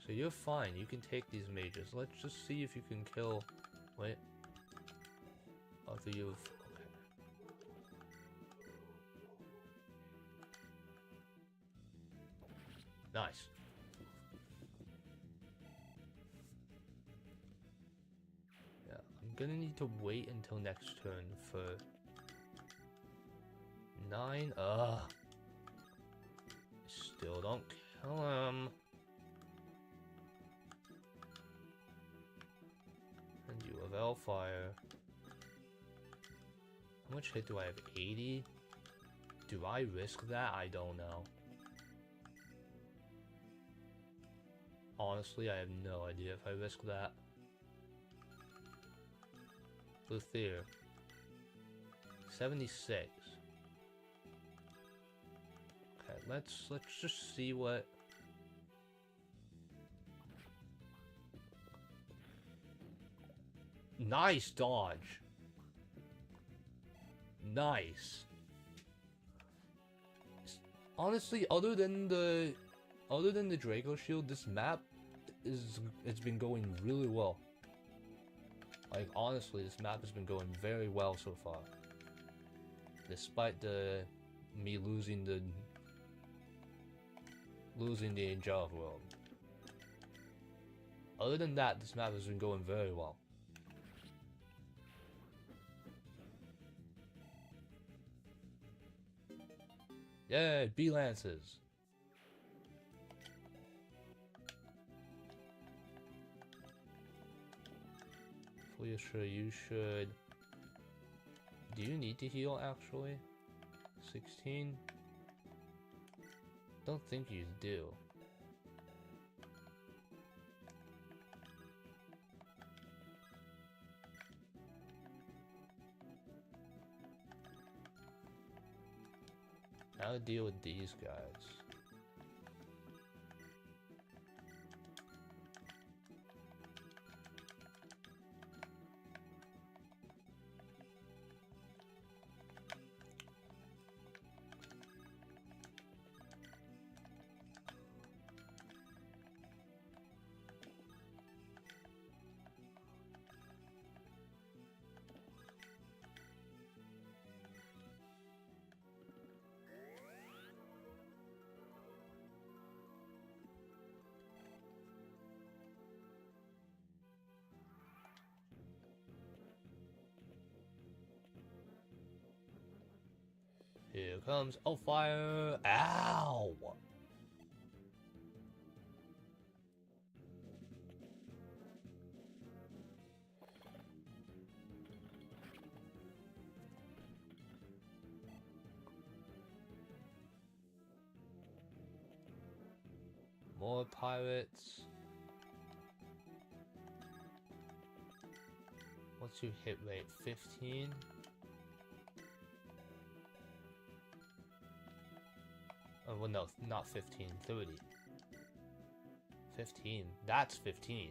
So you're fine. You can take these mages. Let's just see if you can kill. Wait. After you've. Okay. Nice. I'm gonna need to wait until next turn for 9. Still don't kill him. And you have Hellfire. How much hit do I have? 80? Do I risk that? I don't know. Honestly, I have no idea if I risk that. Luthir. 76. Okay, let's just see what. Nice dodge. Nice. Honestly, other than the Draco Shield, this map it's been going really well. Like, honestly, this map has been going very well so far. Despite me losing losing the Angelic World. Other than that, this map has been going very well. Yay, B-Lances! Fully sure you should... Do you need to heal, actually? 16? Don't think you do. Now to deal with these guys. Here comes fire! Ow! More pirates. What's your hit rate? 15? Oh, well, no, not 15, 30. 15. That's 15.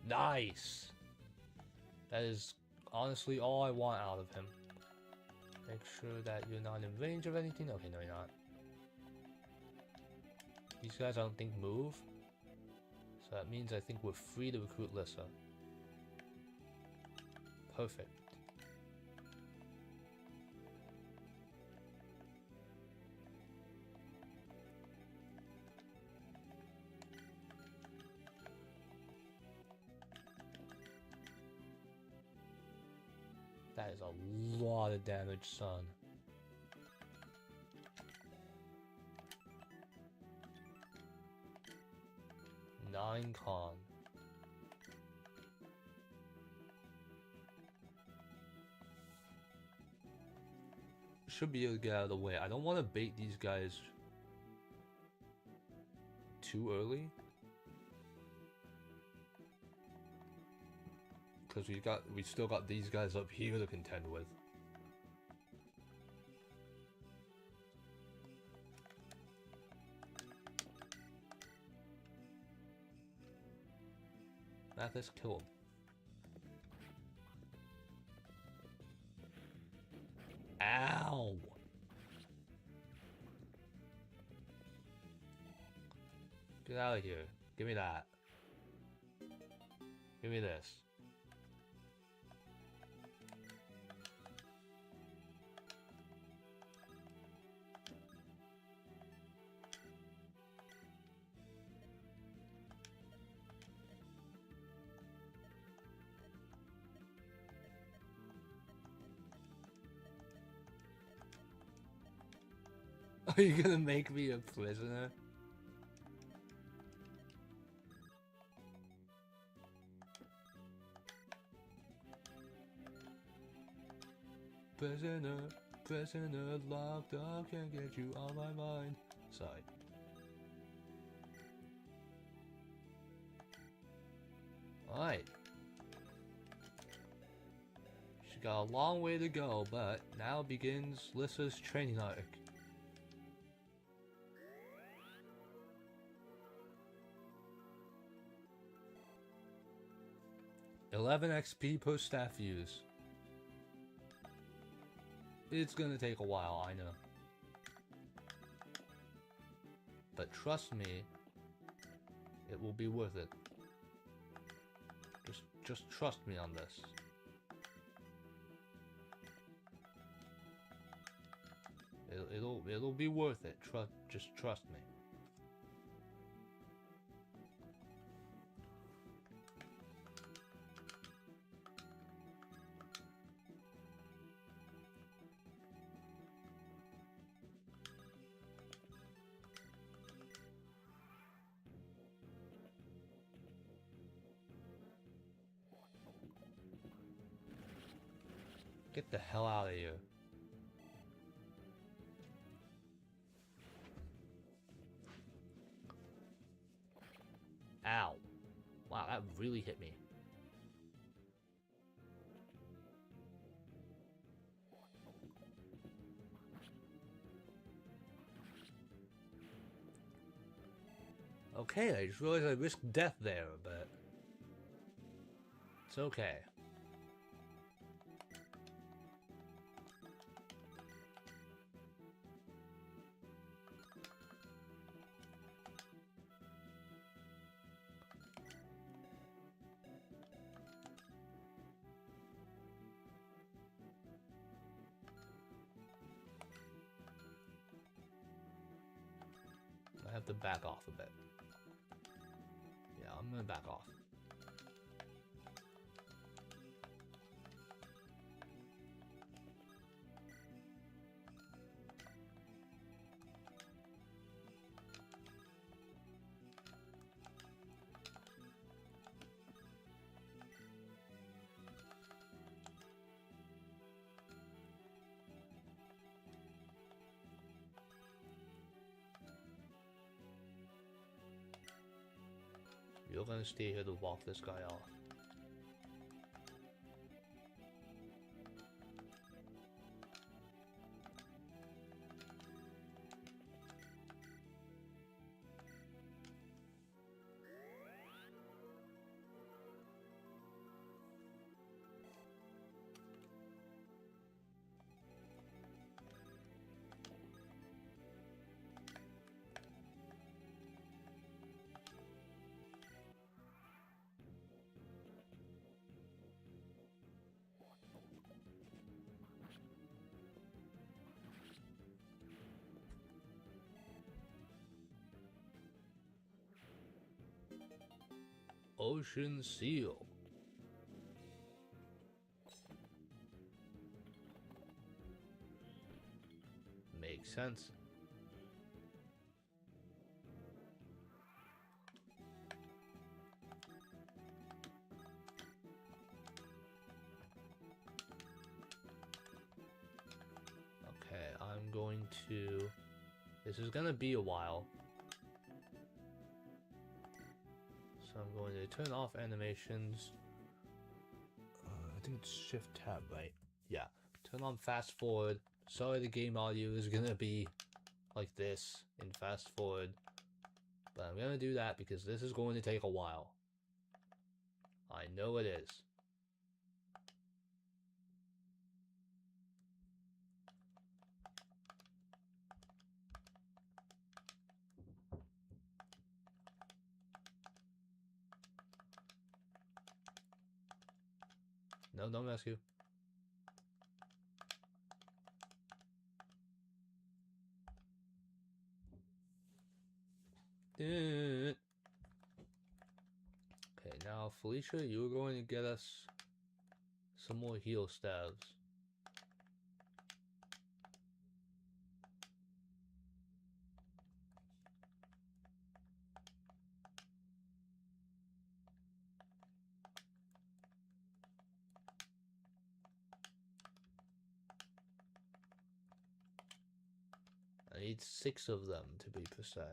Nice! That is honestly all I want out of him. Make sure that you're not in range of anything. Okay, no, you're not. These guys I don't think move. So that means I think we're free to recruit Lissa. Perfect. That is a lot of damage, son. Nine con. Should be able to get out of the way. I don't want to bait these guys too early. Because we still got these guys up here to contend with. Let's kill him. Ow! Get out of here. Give me that. Give me this. Are you gonna make me a prisoner? Prisoner, prisoner locked up, can't get you off my mind. Sorry. Alright. She got a long way to go, but now begins Lissa's training arc. $11 XP per staff use. It's gonna take a while, I know. But trust me, it will be worth it. Just trust me on this. It'll be worth it. Just trust me. Get the hell out of here. Ow. Wow, that really hit me. Okay, I just realized I risked death there, but it's okay. I have to back off a bit. Yeah, I'm gonna back off. You're gonna stay here to walk this guy off. Ocean Seal. Makes sense. Okay, I'm going to... This is gonna be a while. So I'm going to turn off animations. I think it's Shift Tab, right? Yeah. Turn on fast forward. Sorry the game audio is gonna be like this in fast forward. But I'm gonna do that because this is going to take a while. I know it is. No, don't rescue. Okay, now Felicia, you're going to get us some more heal stabs. I need 6 of them to be precise.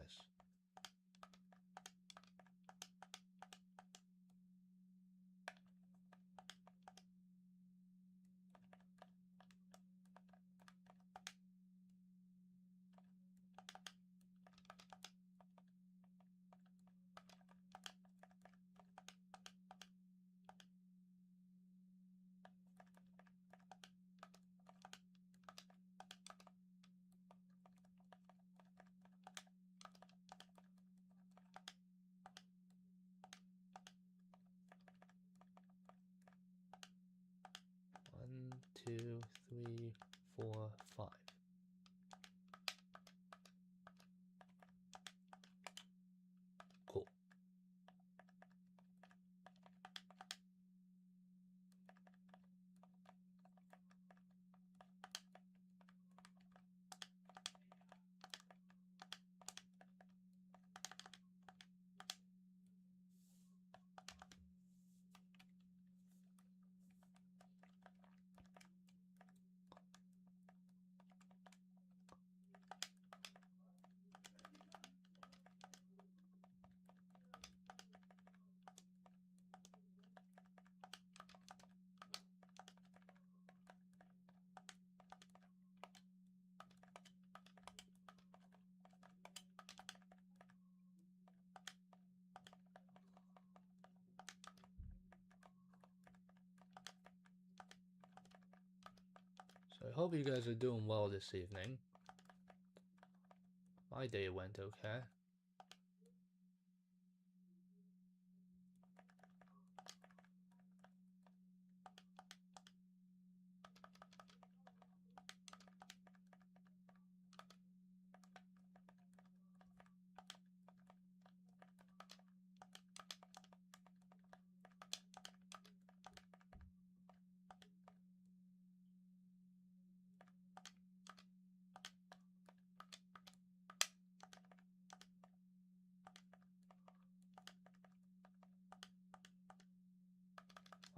One, 2, 3, 4, 5. Cool. So I hope you guys are doing well this evening. My day went okay.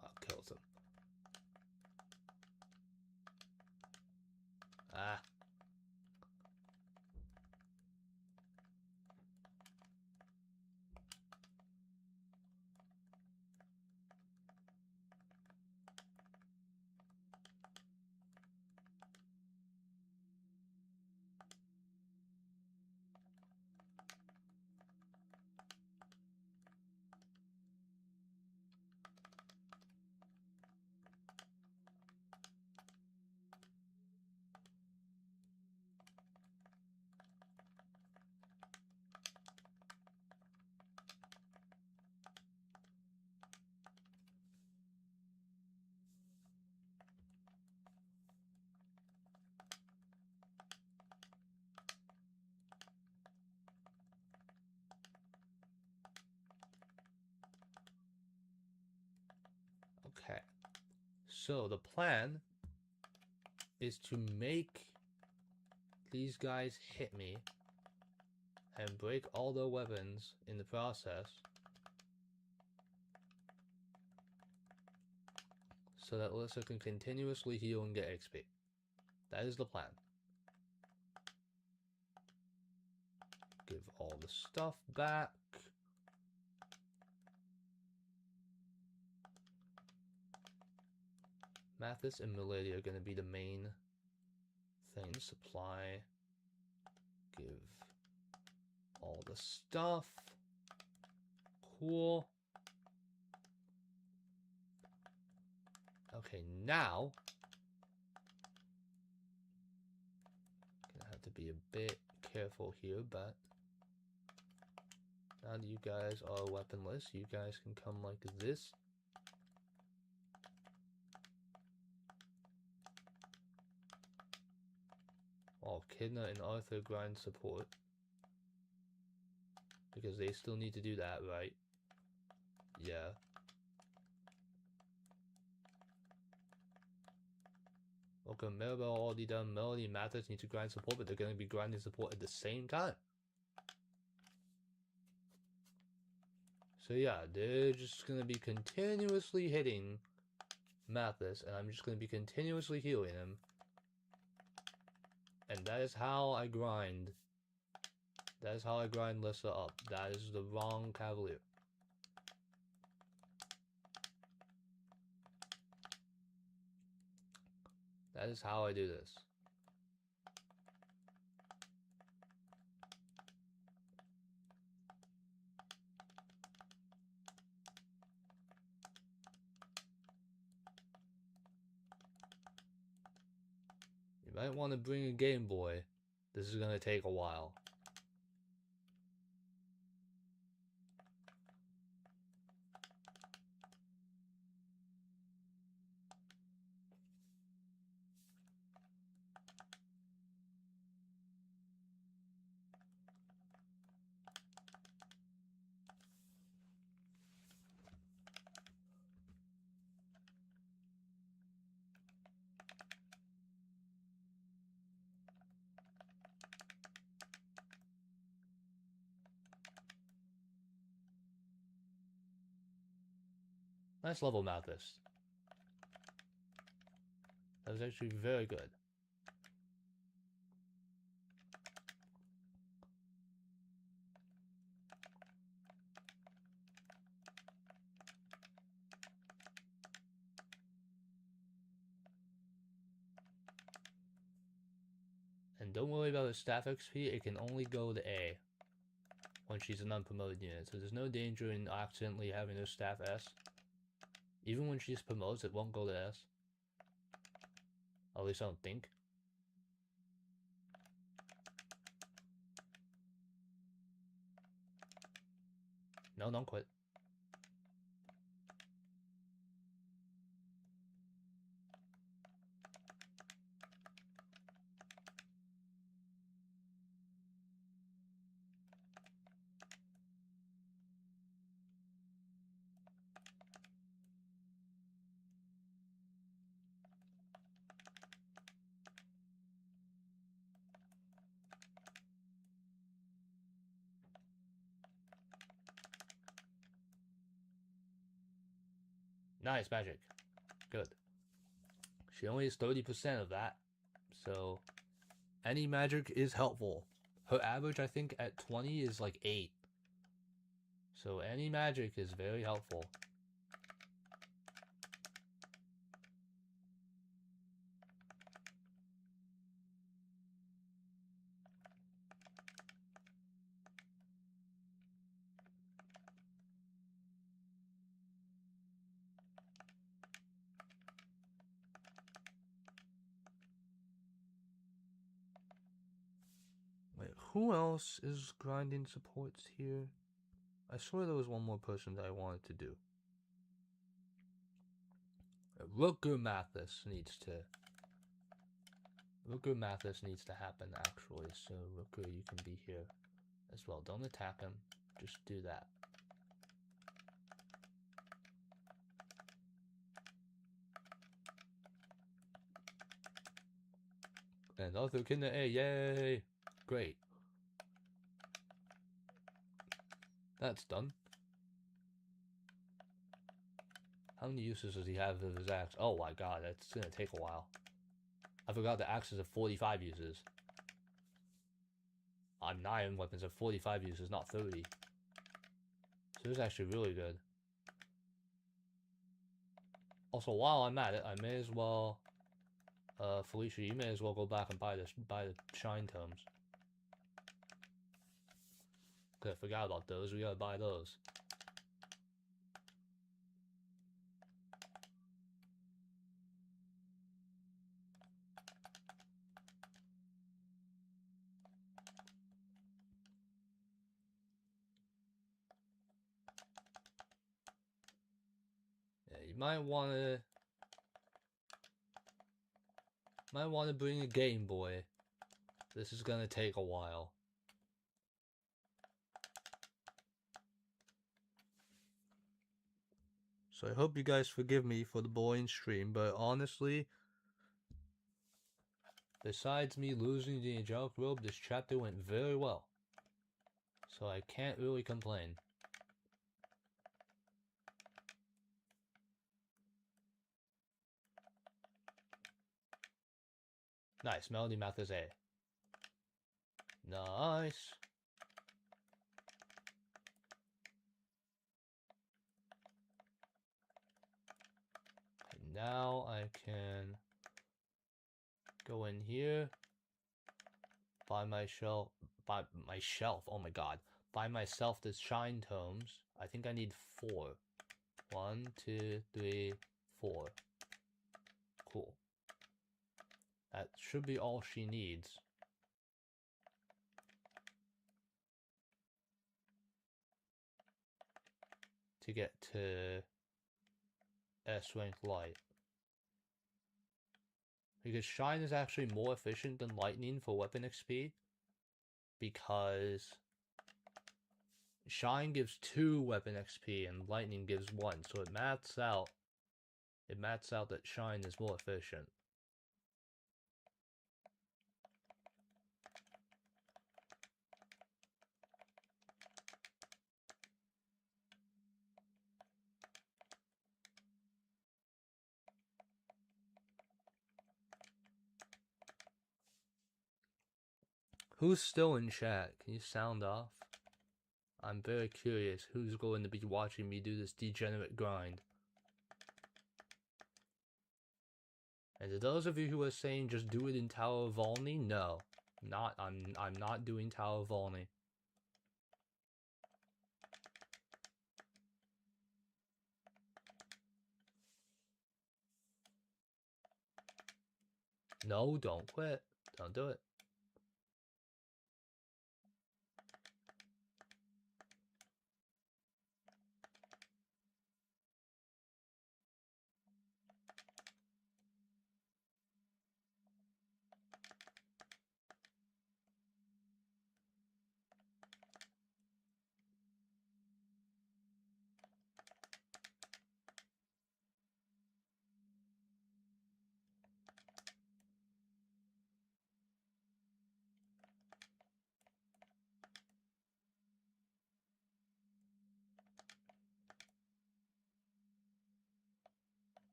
I'll kill them. Ah. Okay. So the plan is to make these guys hit me and break all their weapons in the process, so that Alyssa can continuously heal and get XP. That is the plan. Give all the stuff back. Mathis and Milady are going to be the main thing. Supply. Give all the stuff. Cool. Okay, now gonna have to be a bit careful here, but now that you guys are weaponless, you guys can come like this. While Kidna and Arthur grind support. Because they still need to do that, right? Yeah. Okay, Mirabelle already done. Melody and Mathis need to grind support, but they're going to be grinding support at the same time. So yeah, they're just going to be continuously hitting Mathis, and I'm just going to be continuously healing him. And that is how I grind. That is how I grind Lissa up. That is the wrong Cavalier. That is how I do this. You might want to bring a Game Boy. This is gonna take a while. Nice level Malthus. That was actually very good. And don't worry about her staff XP, it can only go to A when she's an unpromoted unit, so there's no danger in accidentally having her staff S. Even when she's promoted, it won't go to S. At least I don't think. No, don't quit. Nice magic. Good. She only has 30% of that, so any magic is helpful. Her average, I think, at 20 is like 8. So any magic is very helpful. Wait, who else is grinding supports here? I swear there was one more person that I wanted to do. Rooker Mathis needs to happen actually, so Rooker, you can be here as well. Don't attack him, just do that. And Arthur Kinder A, yay! Great. That's done. How many uses does he have of his axe? Oh my god, that's gonna take a while. I forgot the axes have 45 uses. On 9 weapons have 45 uses, not 30. So it's actually really good. Also, while I'm at it, I may as well... Felicia, you may as well go back and buy the Shine Tomes. Cause I forgot about those, we gotta buy those. Yeah, you might wanna bring a Game Boy. This is gonna take a while. So I hope you guys forgive me for the boring stream, but honestly, besides me losing the Angelic Robe, this chapter went very well. So I can't really complain. Nice, Melody Mathis A. Nice. And now I can go in here, buy myself, oh my god, buy myself the shine tomes. I think I need 4. 1, 2, 3, 4. Cool. That should be all she needs. To get to S rank light. Because shine is actually more efficient than lightning for weapon XP. Because shine gives 2 weapon XP and lightning gives 1. So it mats out. It mats out that shine is more efficient. Who's still in chat? Can you sound off? I'm very curious who's going to be watching me do this degenerate grind. And to those of you who are saying just do it in Tower of Volney, no. I'm not doing Tower of Volney. No, don't quit. Don't do it.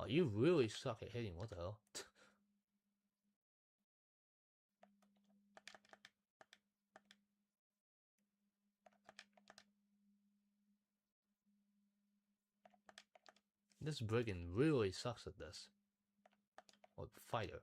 Oh, you really suck at hitting. What the hell? This brigand really sucks at this. Or fighter.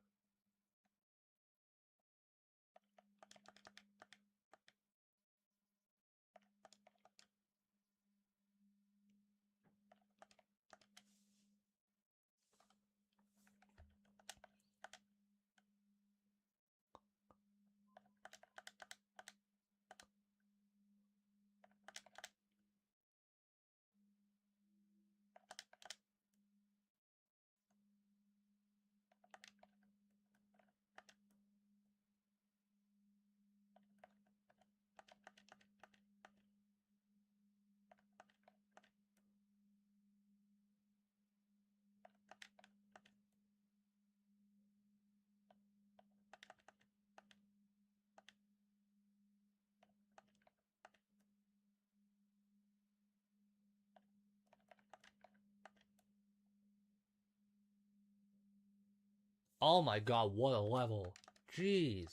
Oh my god, what a level. Jeez.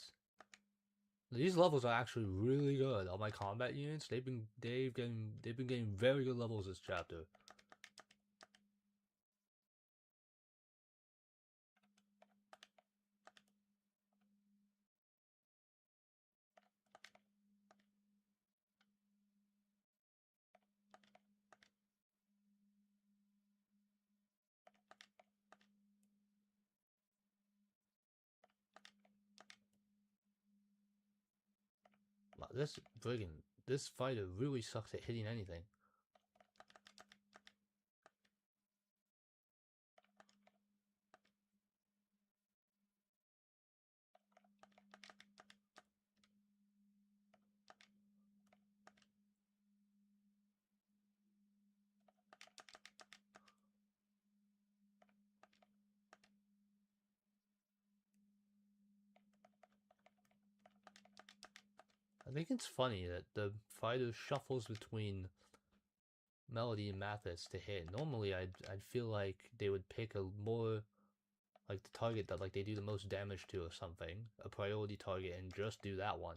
These levels are actually really good. All my combat units, they've been getting very good levels this chapter. Wow, this fighter really sucks at hitting anything. I think it's funny that the fighter shuffles between Melody and Mathis to hit. Normally, I'd feel like they would pick a more like the target that like they do the most damage to or something, a priority target, and just do that one.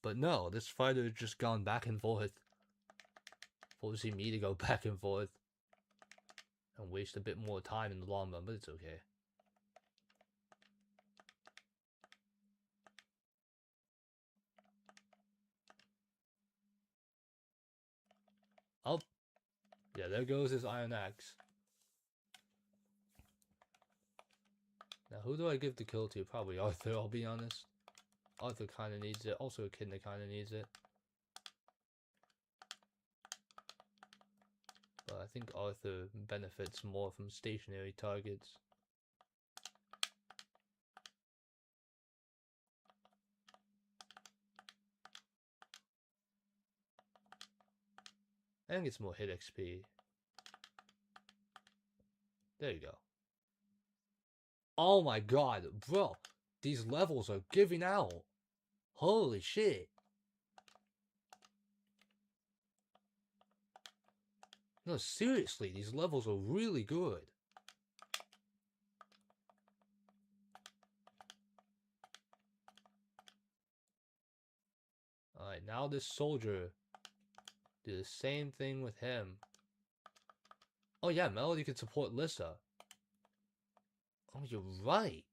But no, this fighter has just gone back and forth, forcing me to go back and forth and waste a bit more time in the long run, but it's okay. Oh, yeah, there goes his Iron Axe. Now, who do I give the kill to? Probably Arthur, I'll be honest. Arthur kind of needs it. Also, Echidna kind of needs it. But I think Arthur benefits more from stationary targets. And gets more hit XP. There you go. Oh my god, bro. These levels are giving out. Holy shit. No, seriously, these levels are really good. Alright, now this soldier. Do the same thing with him. Oh yeah, Melody can support Lissa. Oh, you're right.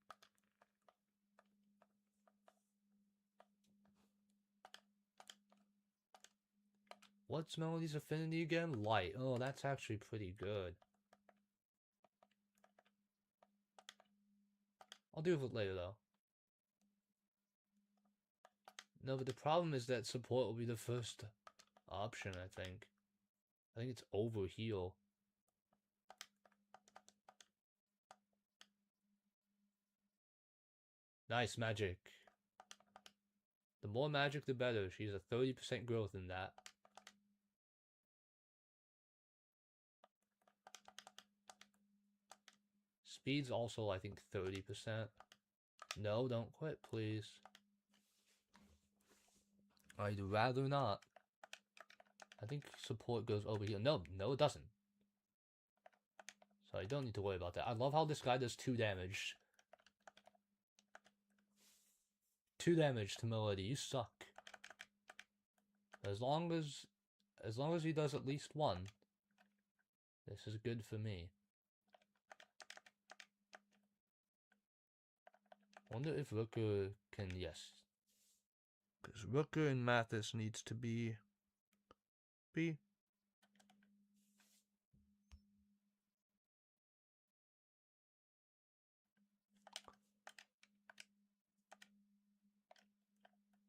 What's Melody's affinity again? Light. Oh, that's actually pretty good. I'll deal with it later though. No, but the problem is that support will be the first option, I think. I think it's over heal. Nice magic. The more magic, the better. She's a 30% growth in that. Speed's also, I think, 30%. No, don't quit, please. I'd rather not. I think support goes over here. No, it doesn't. So I don't need to worry about that. I love how this guy does 2 damage. 2 damage to Melody. You suck. As long as he does at least 1, this is good for me. Wonder if Rooker can, yes. Because Rooker and Mathis needs to be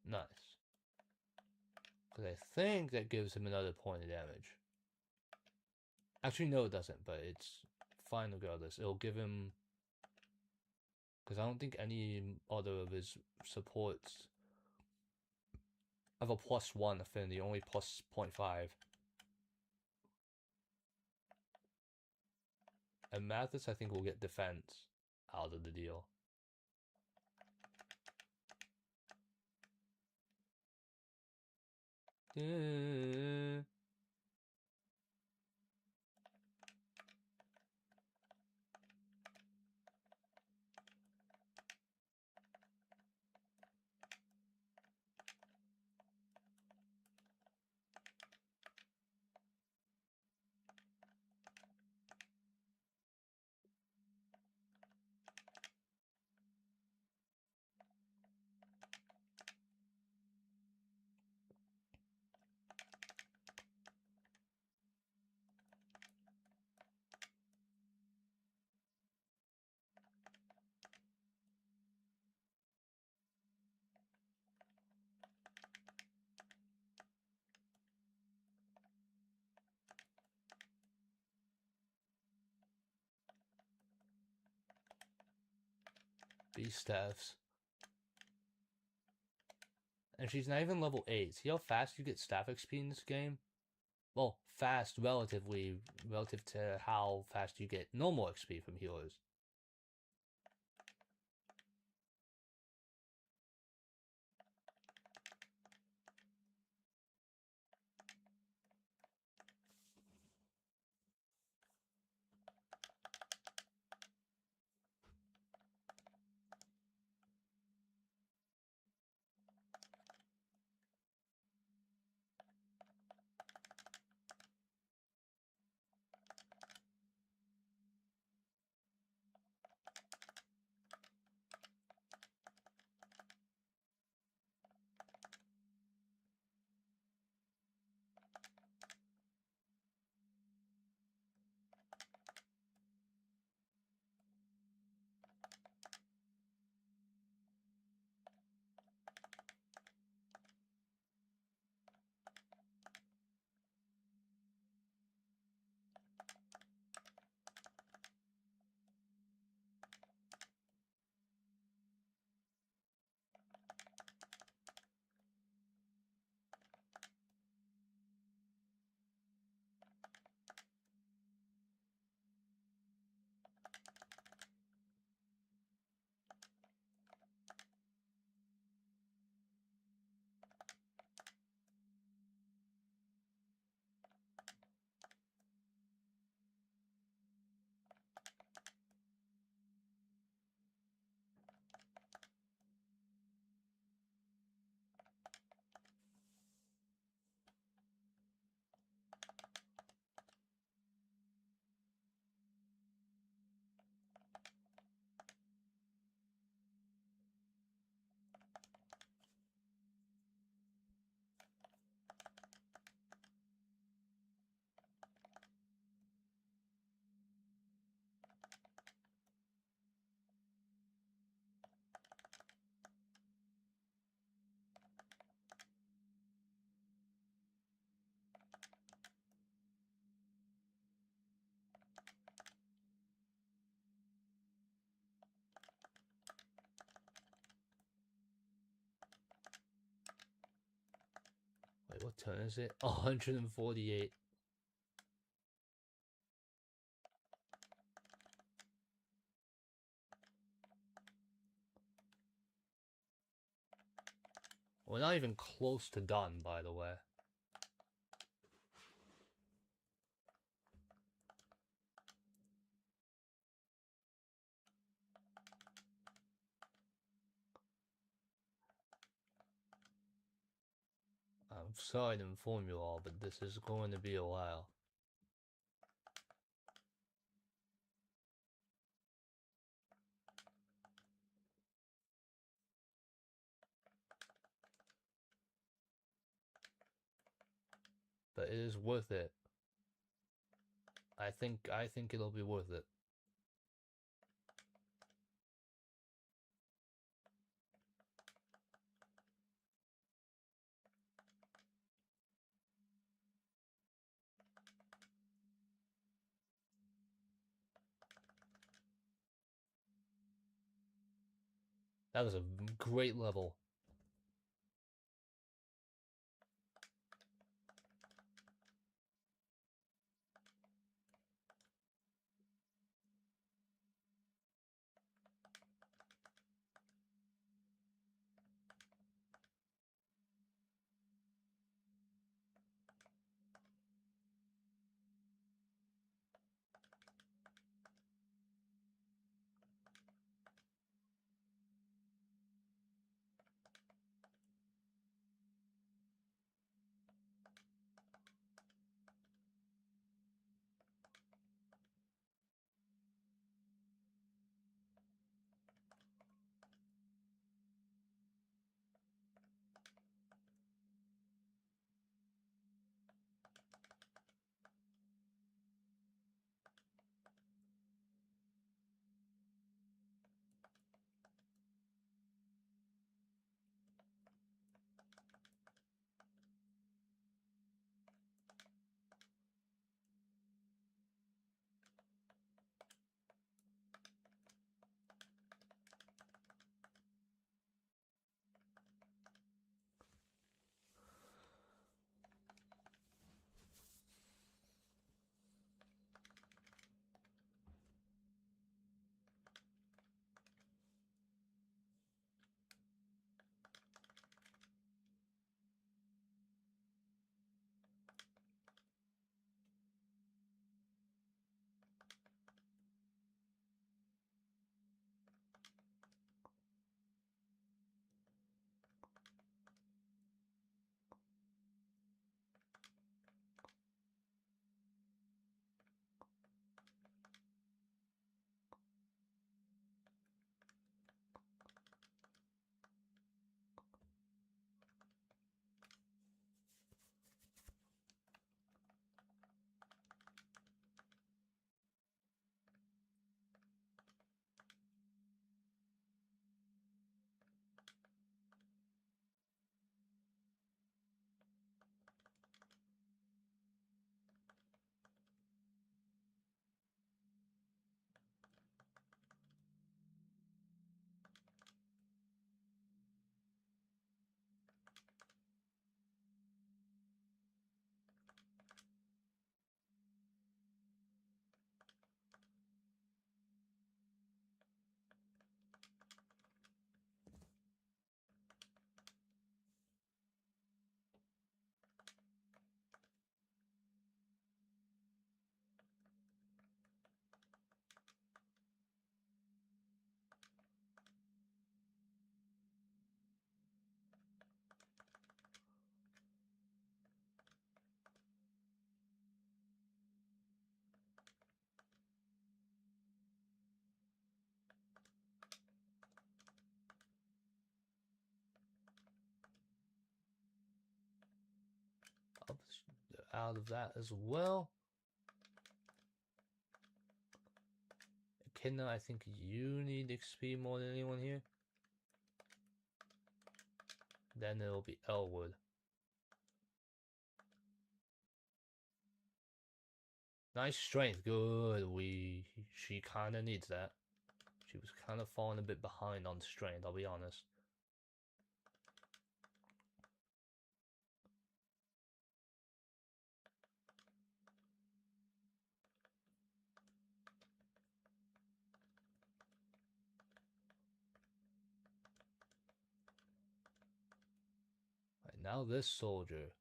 nice. Because I think that gives him another point of damage. Actually, no, it doesn't, but it's fine regardless. It'll give him... Because I don't think any other of his supports have a +1 affinity, only plus 0.5. And Mathis, I think, will get defense out of the deal. Beast staffs. And she's not even level 8. See how fast you get staff XP in this game? Well, fast relative to how fast you get normal XP from healers. What turn is it? 148. We're not even close to done, by the way. I'm sorry to inform you all, but this is going to be a while. But it is worth it. I think it'll be worth it. That was a great level. Out of that as well. Echidna, I think you need XP more than anyone here. Then it'll be Elwood. Nice strength, good. She kinda needs that. She was kind of falling a bit behind on strength, I'll be honest. Now this soldier.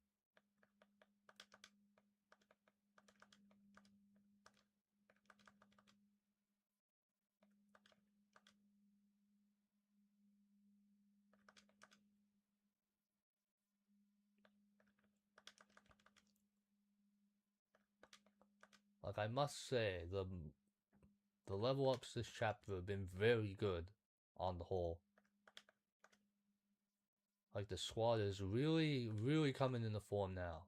Like, I must say, the level ups this chapter have been very good on the whole. Like, the squad is really, really coming into form now.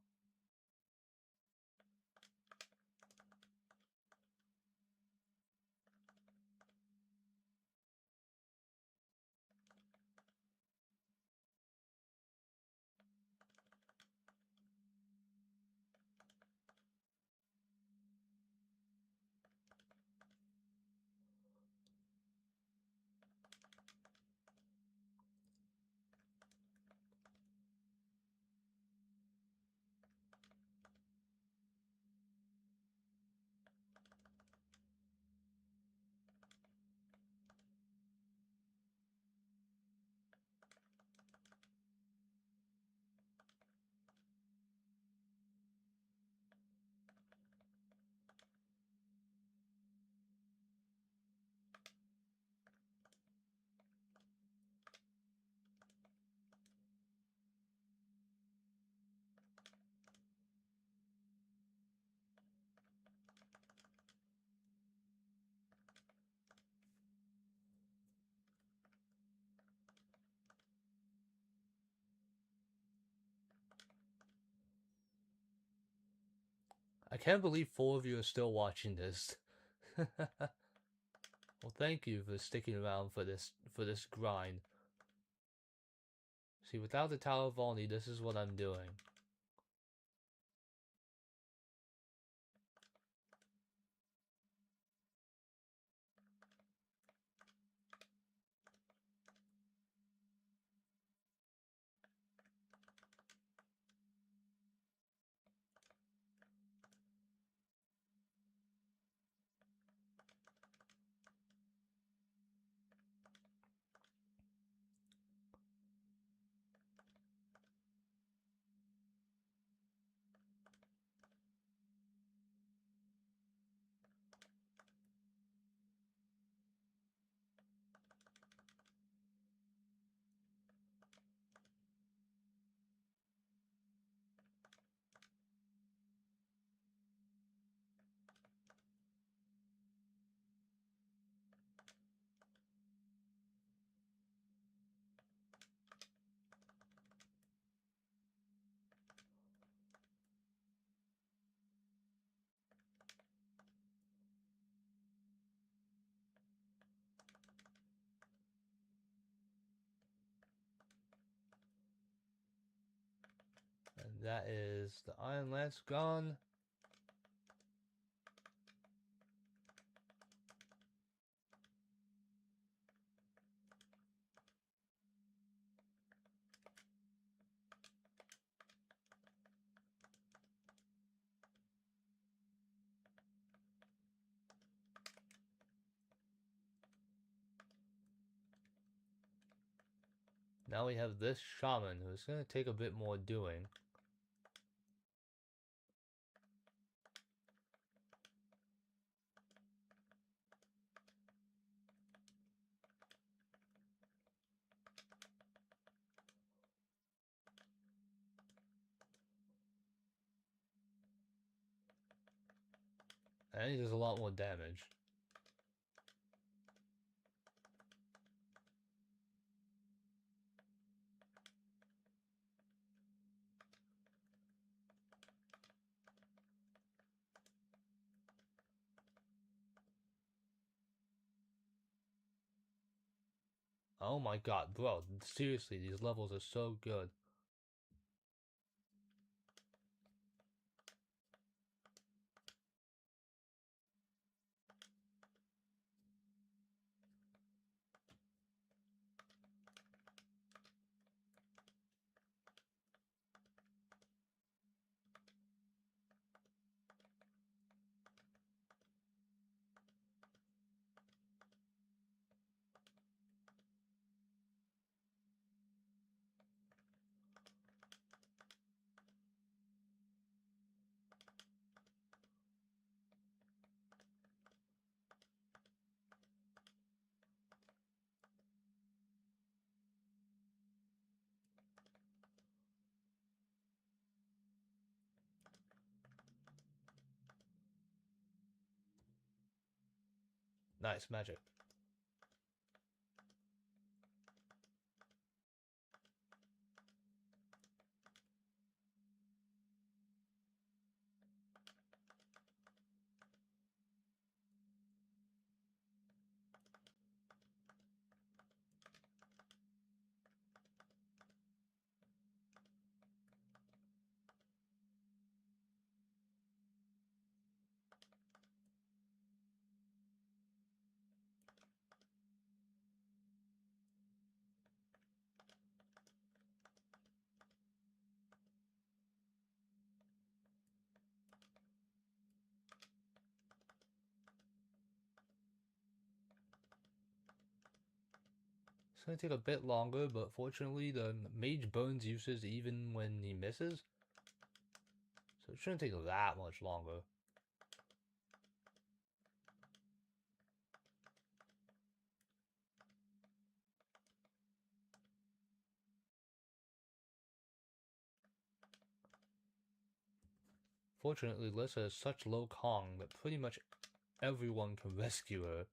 I can't believe 4 of you are still watching this. Well, thank you for sticking around for this grind. See, without the Tower of Volney, this is what I'm doing. And that is the Iron Lance gone. Now we have this shaman who's going to take a bit more doing. And he does a lot more damage. Oh my god, bro, seriously, these levels are so good. Nice magic. It's gonna take a bit longer, but fortunately the mage burns uses even when he misses. So it shouldn't take that much longer. Fortunately, Lissa has such low Kong that pretty much everyone can rescue her.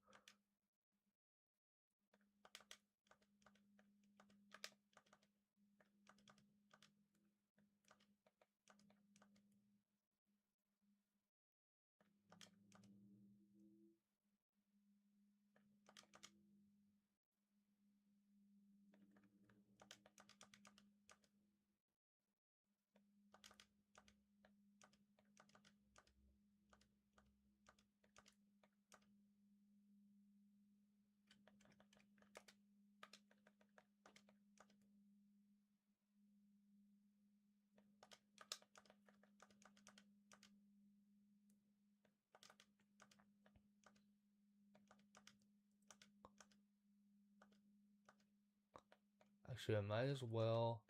Actually, I might as well,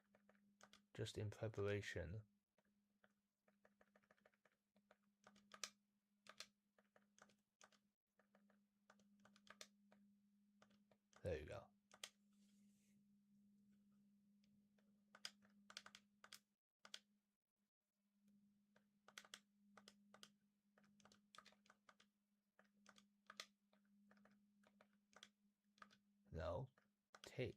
just in preparation. There you go. No. Take.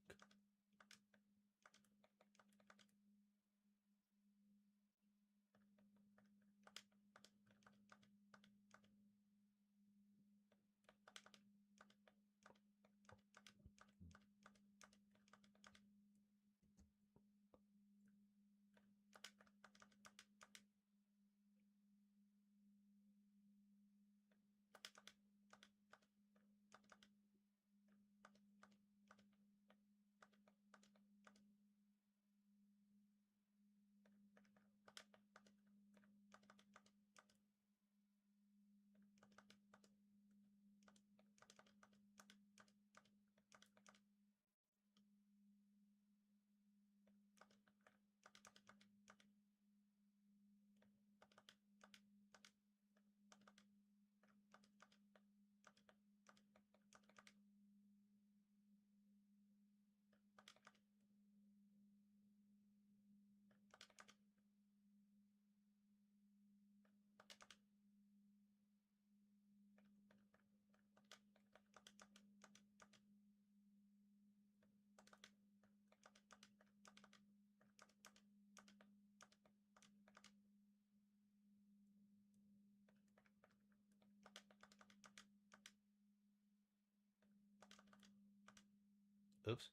Oops.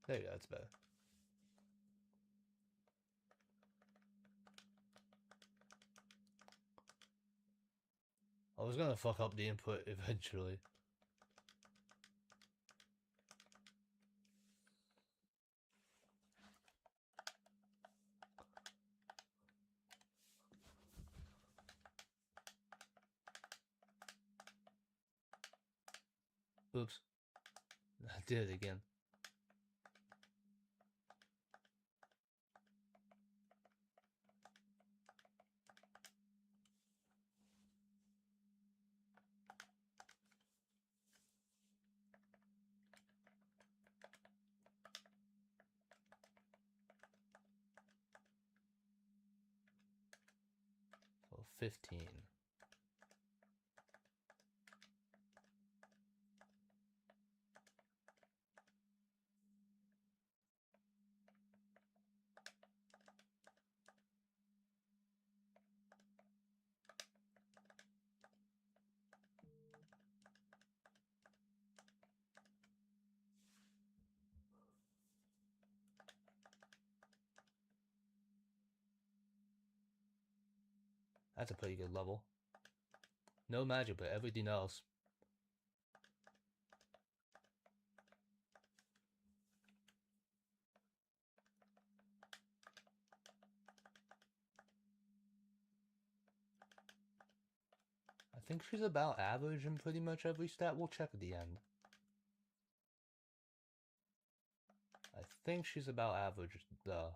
There you go, that's better. I was gonna fuck up the input eventually. Oops. I did it again. 15. That's a pretty good level. No magic, but everything else. I think she's about average in pretty much every stat. We'll check at the end. I think she's about average, though.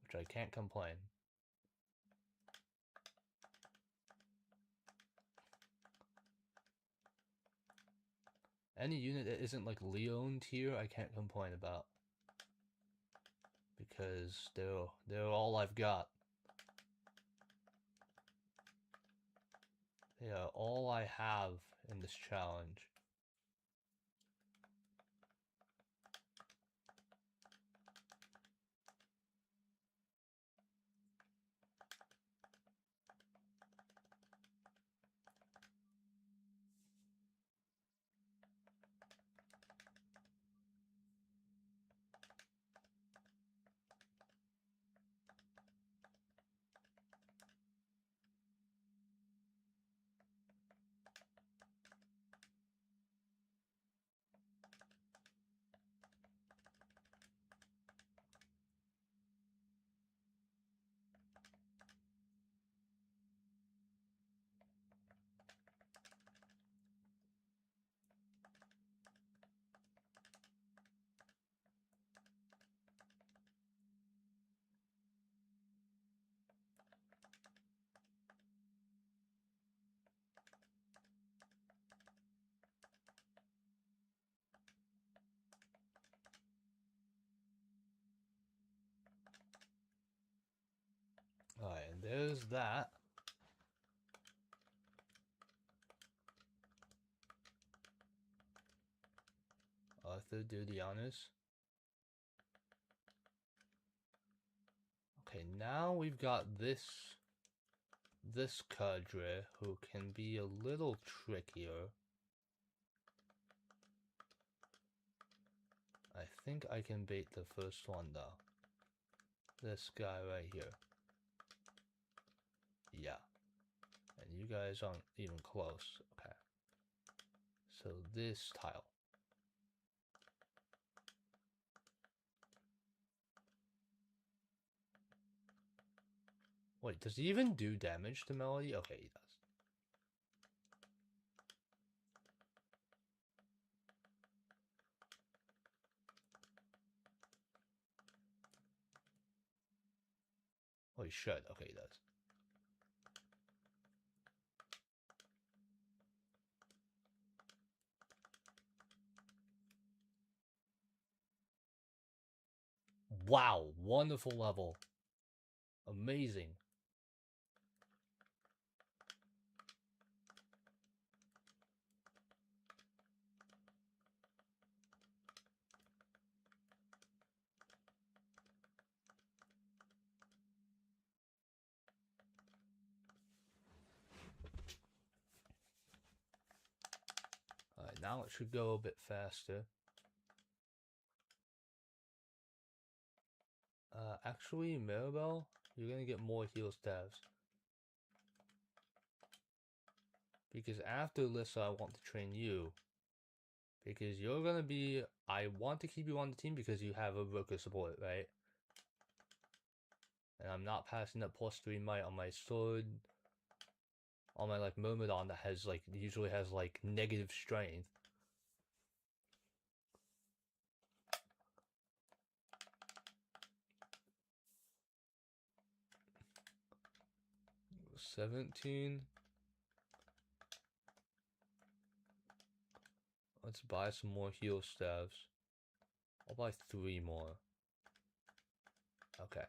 Which I can't complain. Any unit that isn't like Leon tier, I can't complain about. Because they're all I've got. They are all I have in this challenge. Alright, and there's that. Arthur, do the honors. Okay, now we've got this cadre who can be a little trickier. I think I can bait the first one though. This guy right here. Yeah. And you guys aren't even close. Okay. So this tile. Wait, does he even do damage to Melody? Okay, he does. Oh, he should. Okay, he does. Wow, wonderful level. Amazing. Alright, now it should go a bit faster. Actually, Maribel, you're gonna get more heal stabs. Because after Lissa, I want to train you. Because you're gonna be... I want to keep you on the team because you have a worker support, right? And I'm not passing that +3 might on my sword. On my, like, Myrmidon that has, like, usually has, like, negative strength. $17. Let's buy some more heal stabs. I'll buy 3 more. Okay.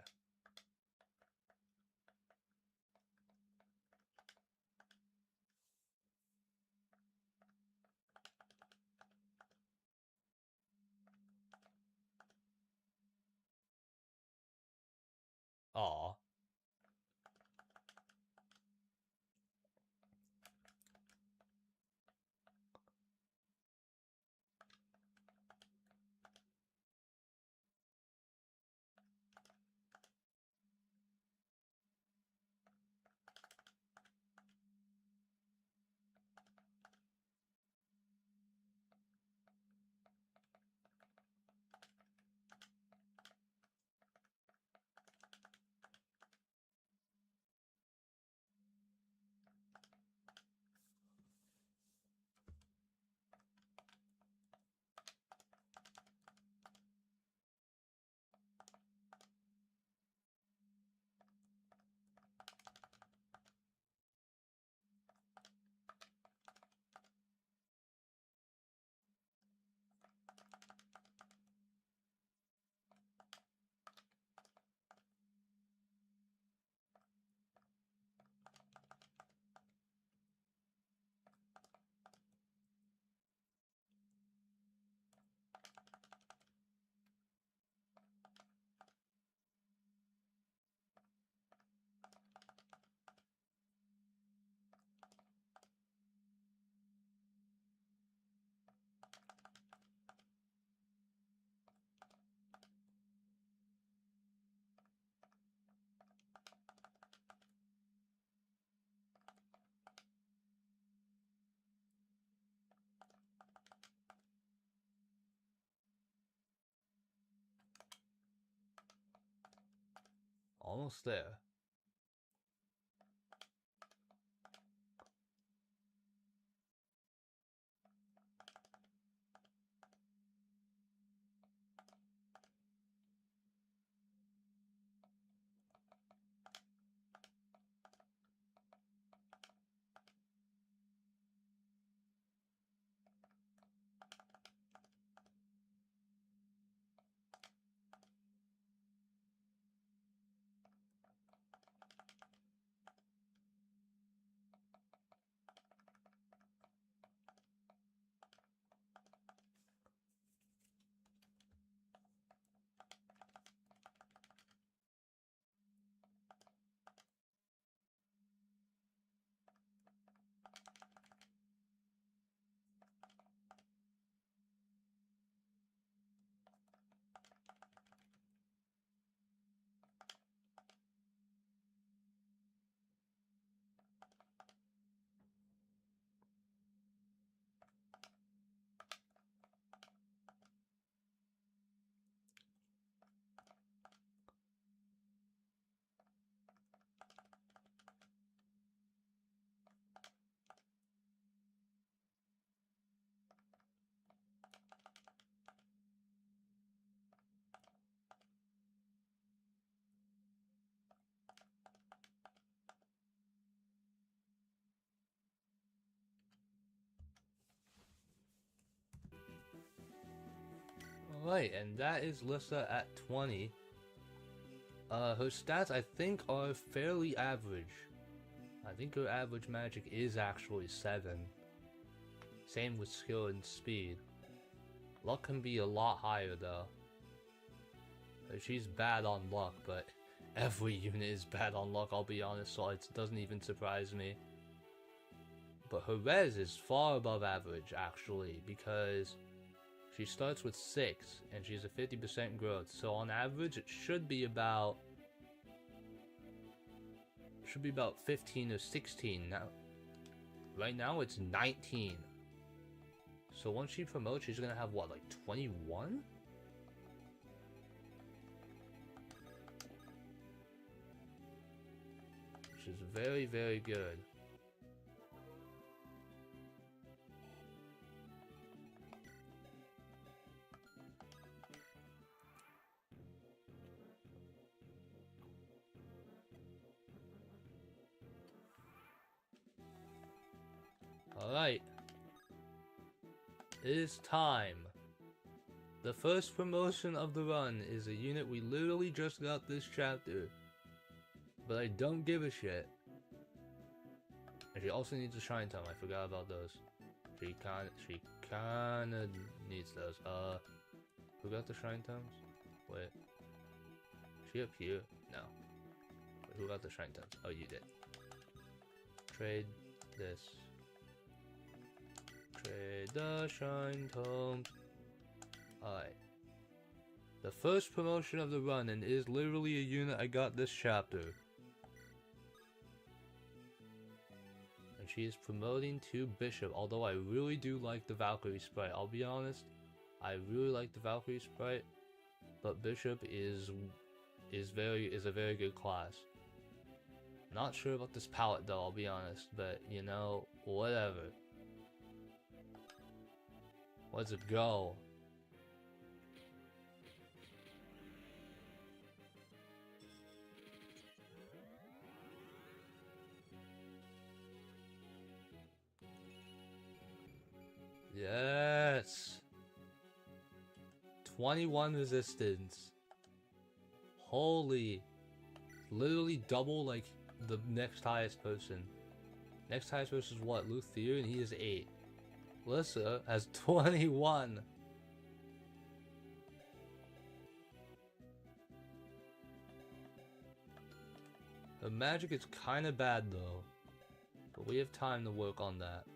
Almost there. Alright, and that is Lissa at 20. Her stats, I think, are fairly average. I think her average magic is actually 7. Same with skill and speed. Luck can be a lot higher though. She's bad on luck, but every unit is bad on luck, I'll be honest, so it doesn't even surprise me. But her res is far above average, actually, because she starts with 6, and she's a 50% growth, so on average it should be about 15 or 16. Now, right now it's 19. So once she promotes, she's gonna have what, like 21? Which is very, very good. Alright. It is time. The first promotion of the run is a unit we literally just got this chapter. But I don't give a shit. And she also needs a Shrine Tome, I forgot about those. She kinda needs those. Who got the Shrine Tomes? Wait. Is she up here? No. Wait, who got the Shrine Tomes? Oh, you did. Trade this. Trade the Shrine Tomes. Alright. The first promotion of the run, and is literally a unit I got this chapter. And she is promoting to Bishop, although I really do like the Valkyrie sprite. I'll be honest, I really like the Valkyrie sprite, but Bishop is a very good class. Not sure about this palette though, I'll be honest, but you know, whatever. Let's go. Yes. 21 resistance. Holy. Literally double like the next highest person. Next highest person is what? Luthier, and he is 8. Lissa has 21. The magic is kinda bad though. But we have time to work on that.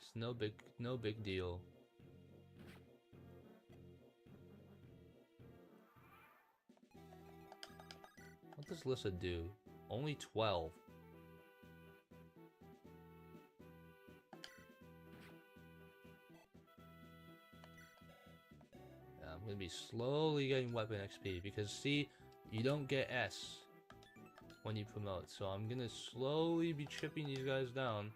It's no big deal. What does Lissa do? Only 12. Yeah, I'm gonna be slowly getting weapon XP because see, you don't get S when you promote. So I'm gonna slowly be chipping these guys down.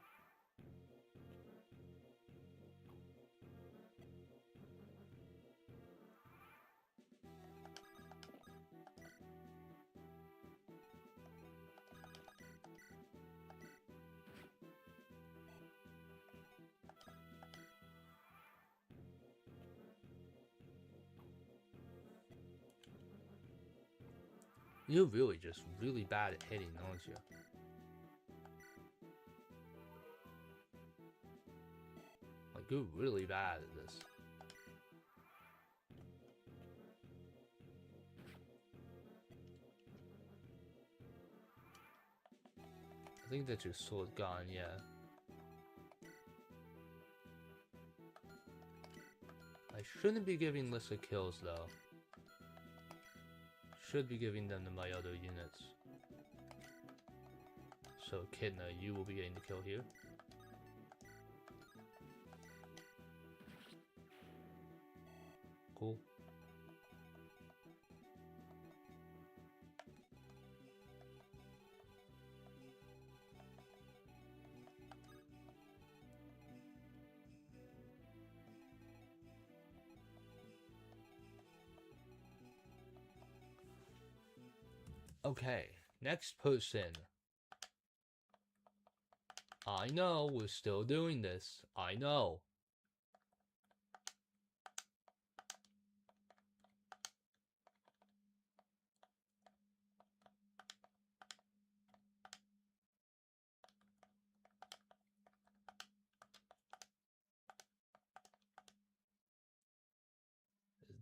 You're really just really bad at hitting, aren't you? Like, you're really bad at this. I think that's your sword gone, yeah. I shouldn't be giving Lissa kills, though. Should be giving them to my other units. So, Kidna, you will be getting the kill here. Cool. Okay, next person. I know, we're still doing this. I know.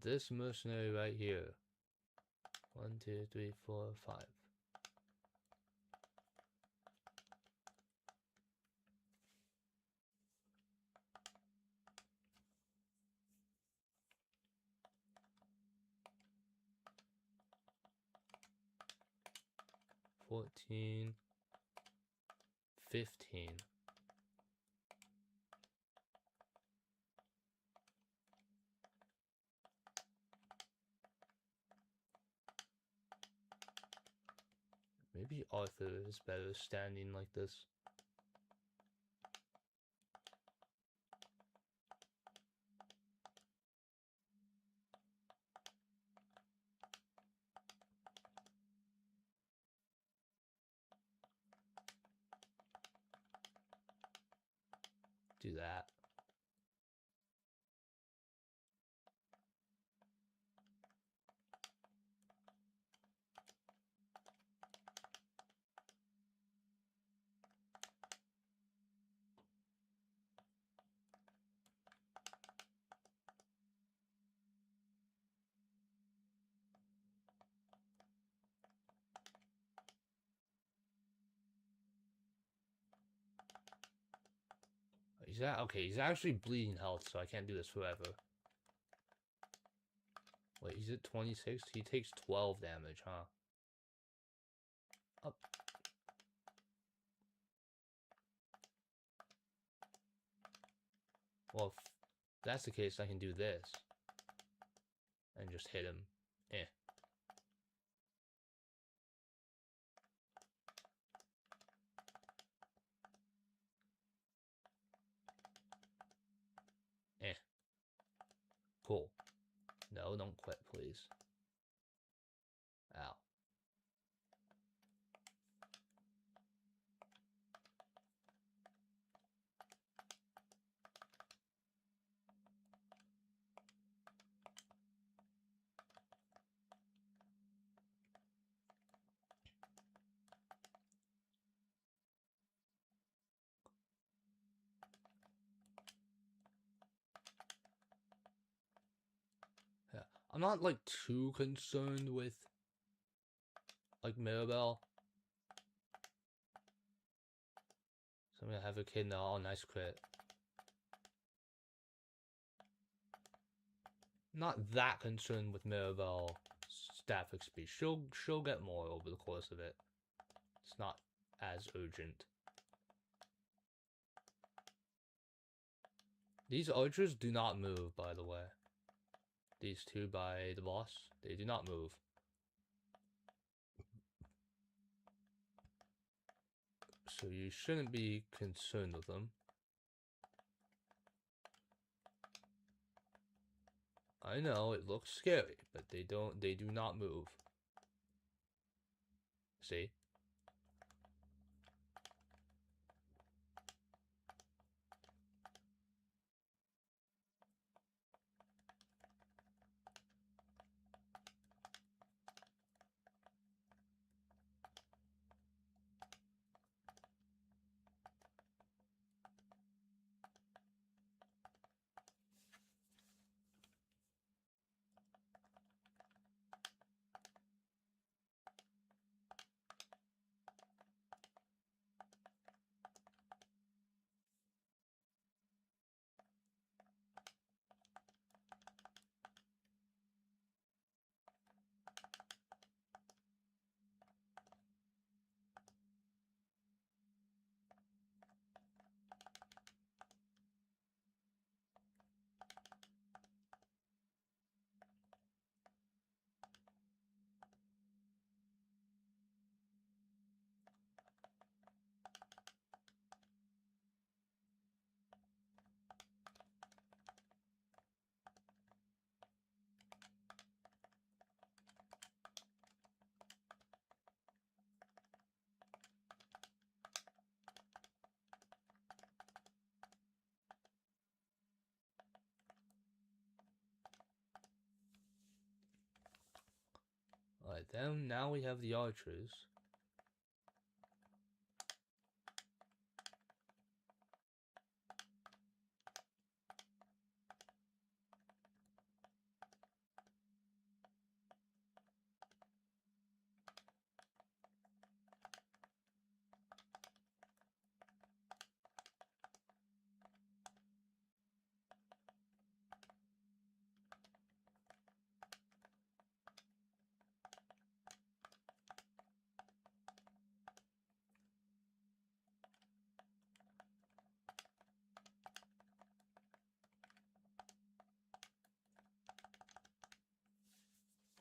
This mercenary right here. 1, 2, 3, 4, 5. 14, 15. Maybe Arthur is better standing like this. Do that. Okay, he's actually bleeding health, so I can't do this forever. Wait, he's at 26? He takes 12 damage, huh? Up. Well, if that's the case, I can do this. And just hit him. Eh. Eh. Cool. No, don't quit, please. Ow. Yeah. I'm not, like, too concerned with, like, Mirabelle. So I'm gonna have a kid now. Oh, nice crit. Not that concerned with Mirabelle staff XP. She'll get more over the course of it. It's not as urgent. These archers do not move, by the way. These two by the boss, they do not move. so you shouldn't be concerned with them. I know it looks scary, but they do not move. See? Alright, then now we have the archers.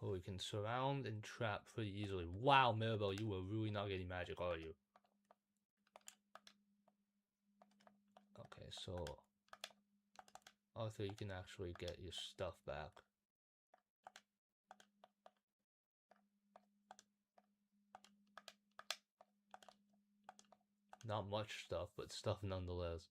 Oh, we can surround and trap pretty easily. Wow, Mirabelle, you were really not getting magic, are you? Okay, so Arthur, you can actually get your stuff back. Not much stuff, but stuff nonetheless.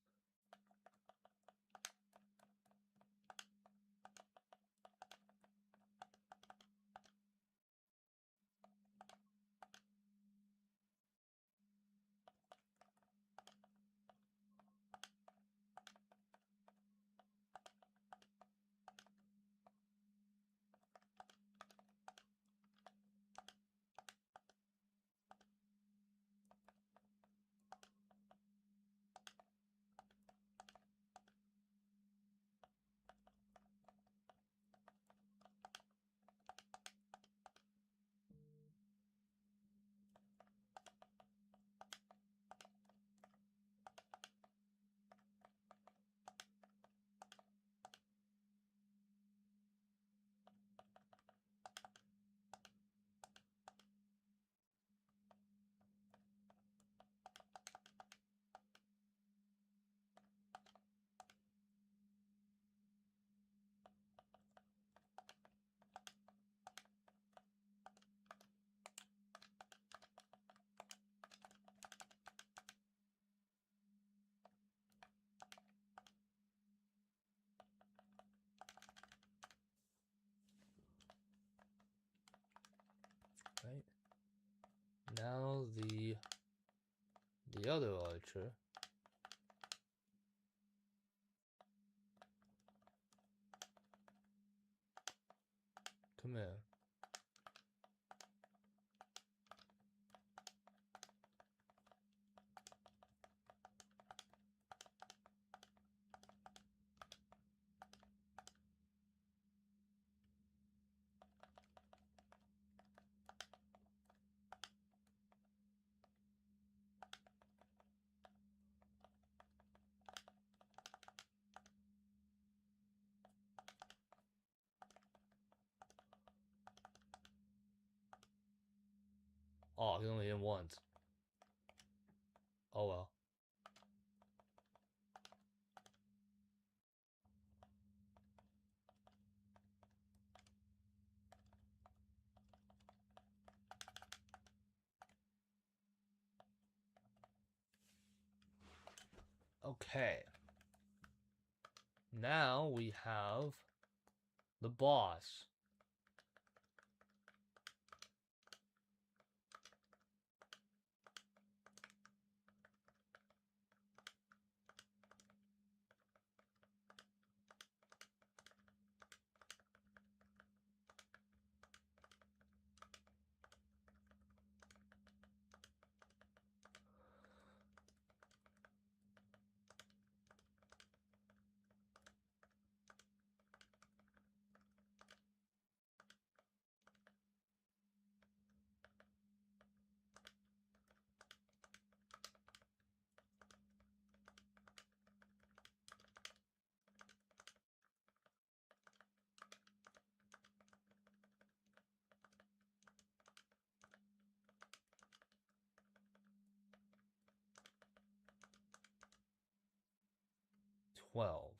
Right? Now the other archer. Come here. Oh, I can only hit once. Oh well. Okay. Now we have the boss. $12.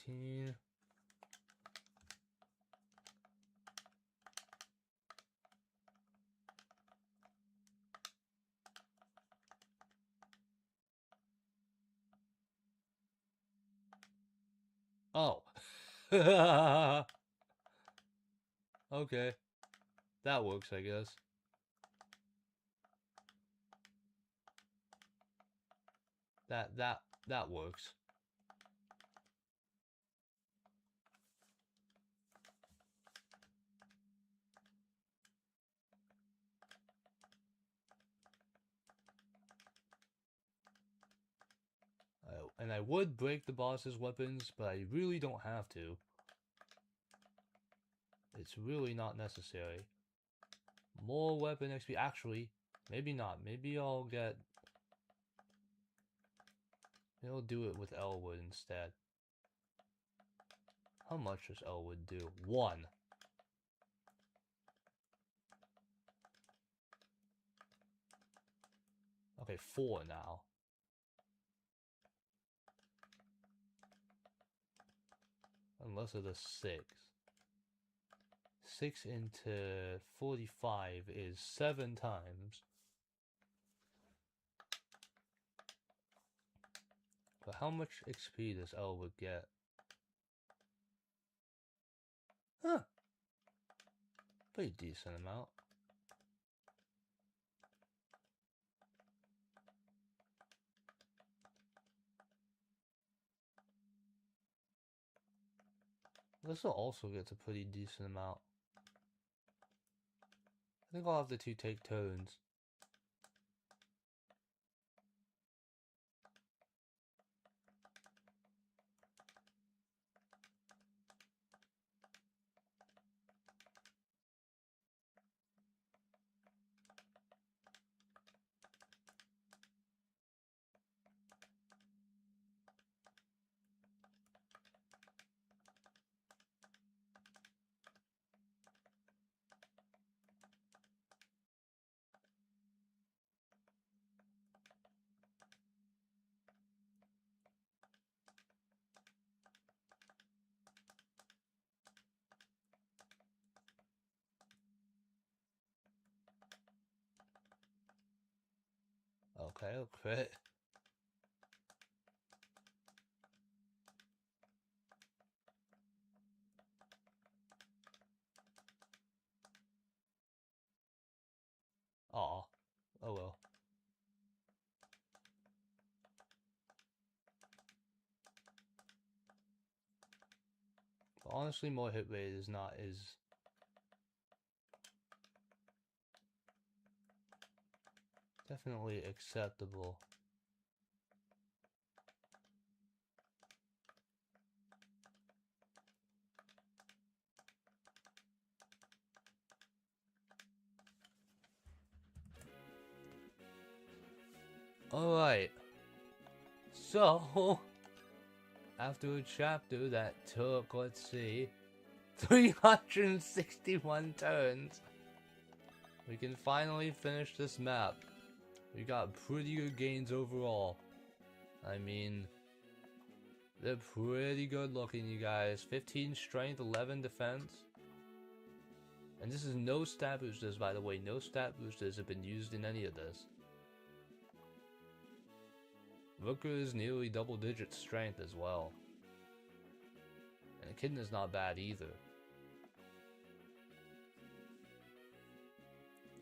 15. Oh. Okay. That works, I guess. That works. And I would break the boss's weapons, but I really don't have to. It's really not necessary. More weapon XP. Actually, maybe not. Maybe I'll get... Maybe I'll do it with Elwood instead. How much does Elwood do? 1. Okay, 4 now. Unless it's a 6. 6 into 45 is 7 times. But how much XP does Elwood get? Huh. Pretty decent amount. This will also get a pretty decent amount. I think I'll have the two take turns. Okay, a crit. Aw. Oh well. But honestly, more hit rate is not as... definitely acceptable. Alright. So, after a chapter that took, let's see, 361 turns, we can finally finish this map. We got pretty good gains overall. I mean, they're pretty good looking, you guys. 15 strength, 11 defense. And this is no stat boosters, by the way. No stat boosters have been used in any of this. Rooker is nearly double-digit strength as well. And Echidna is not bad either.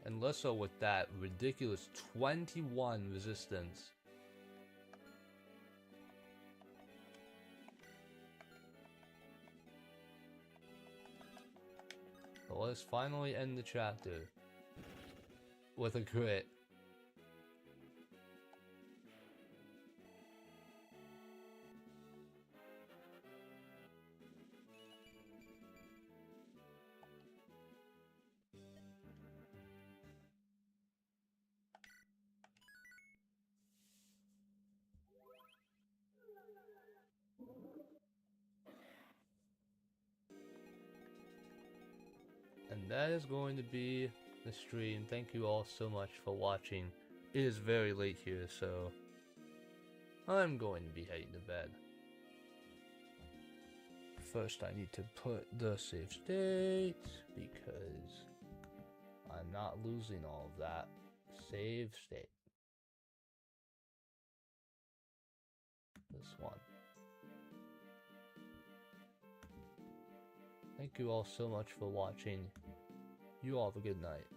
And less so with that ridiculous 21 resistance. But let's finally end the chapter with a crit. And that is going to be the stream. Thank you all so much for watching. It is very late here, so I'm going to be heading to bed. First, I need to put the save state because I'm not losing all of that. Save state. This one. Thank you all so much for watching. You all have a good night.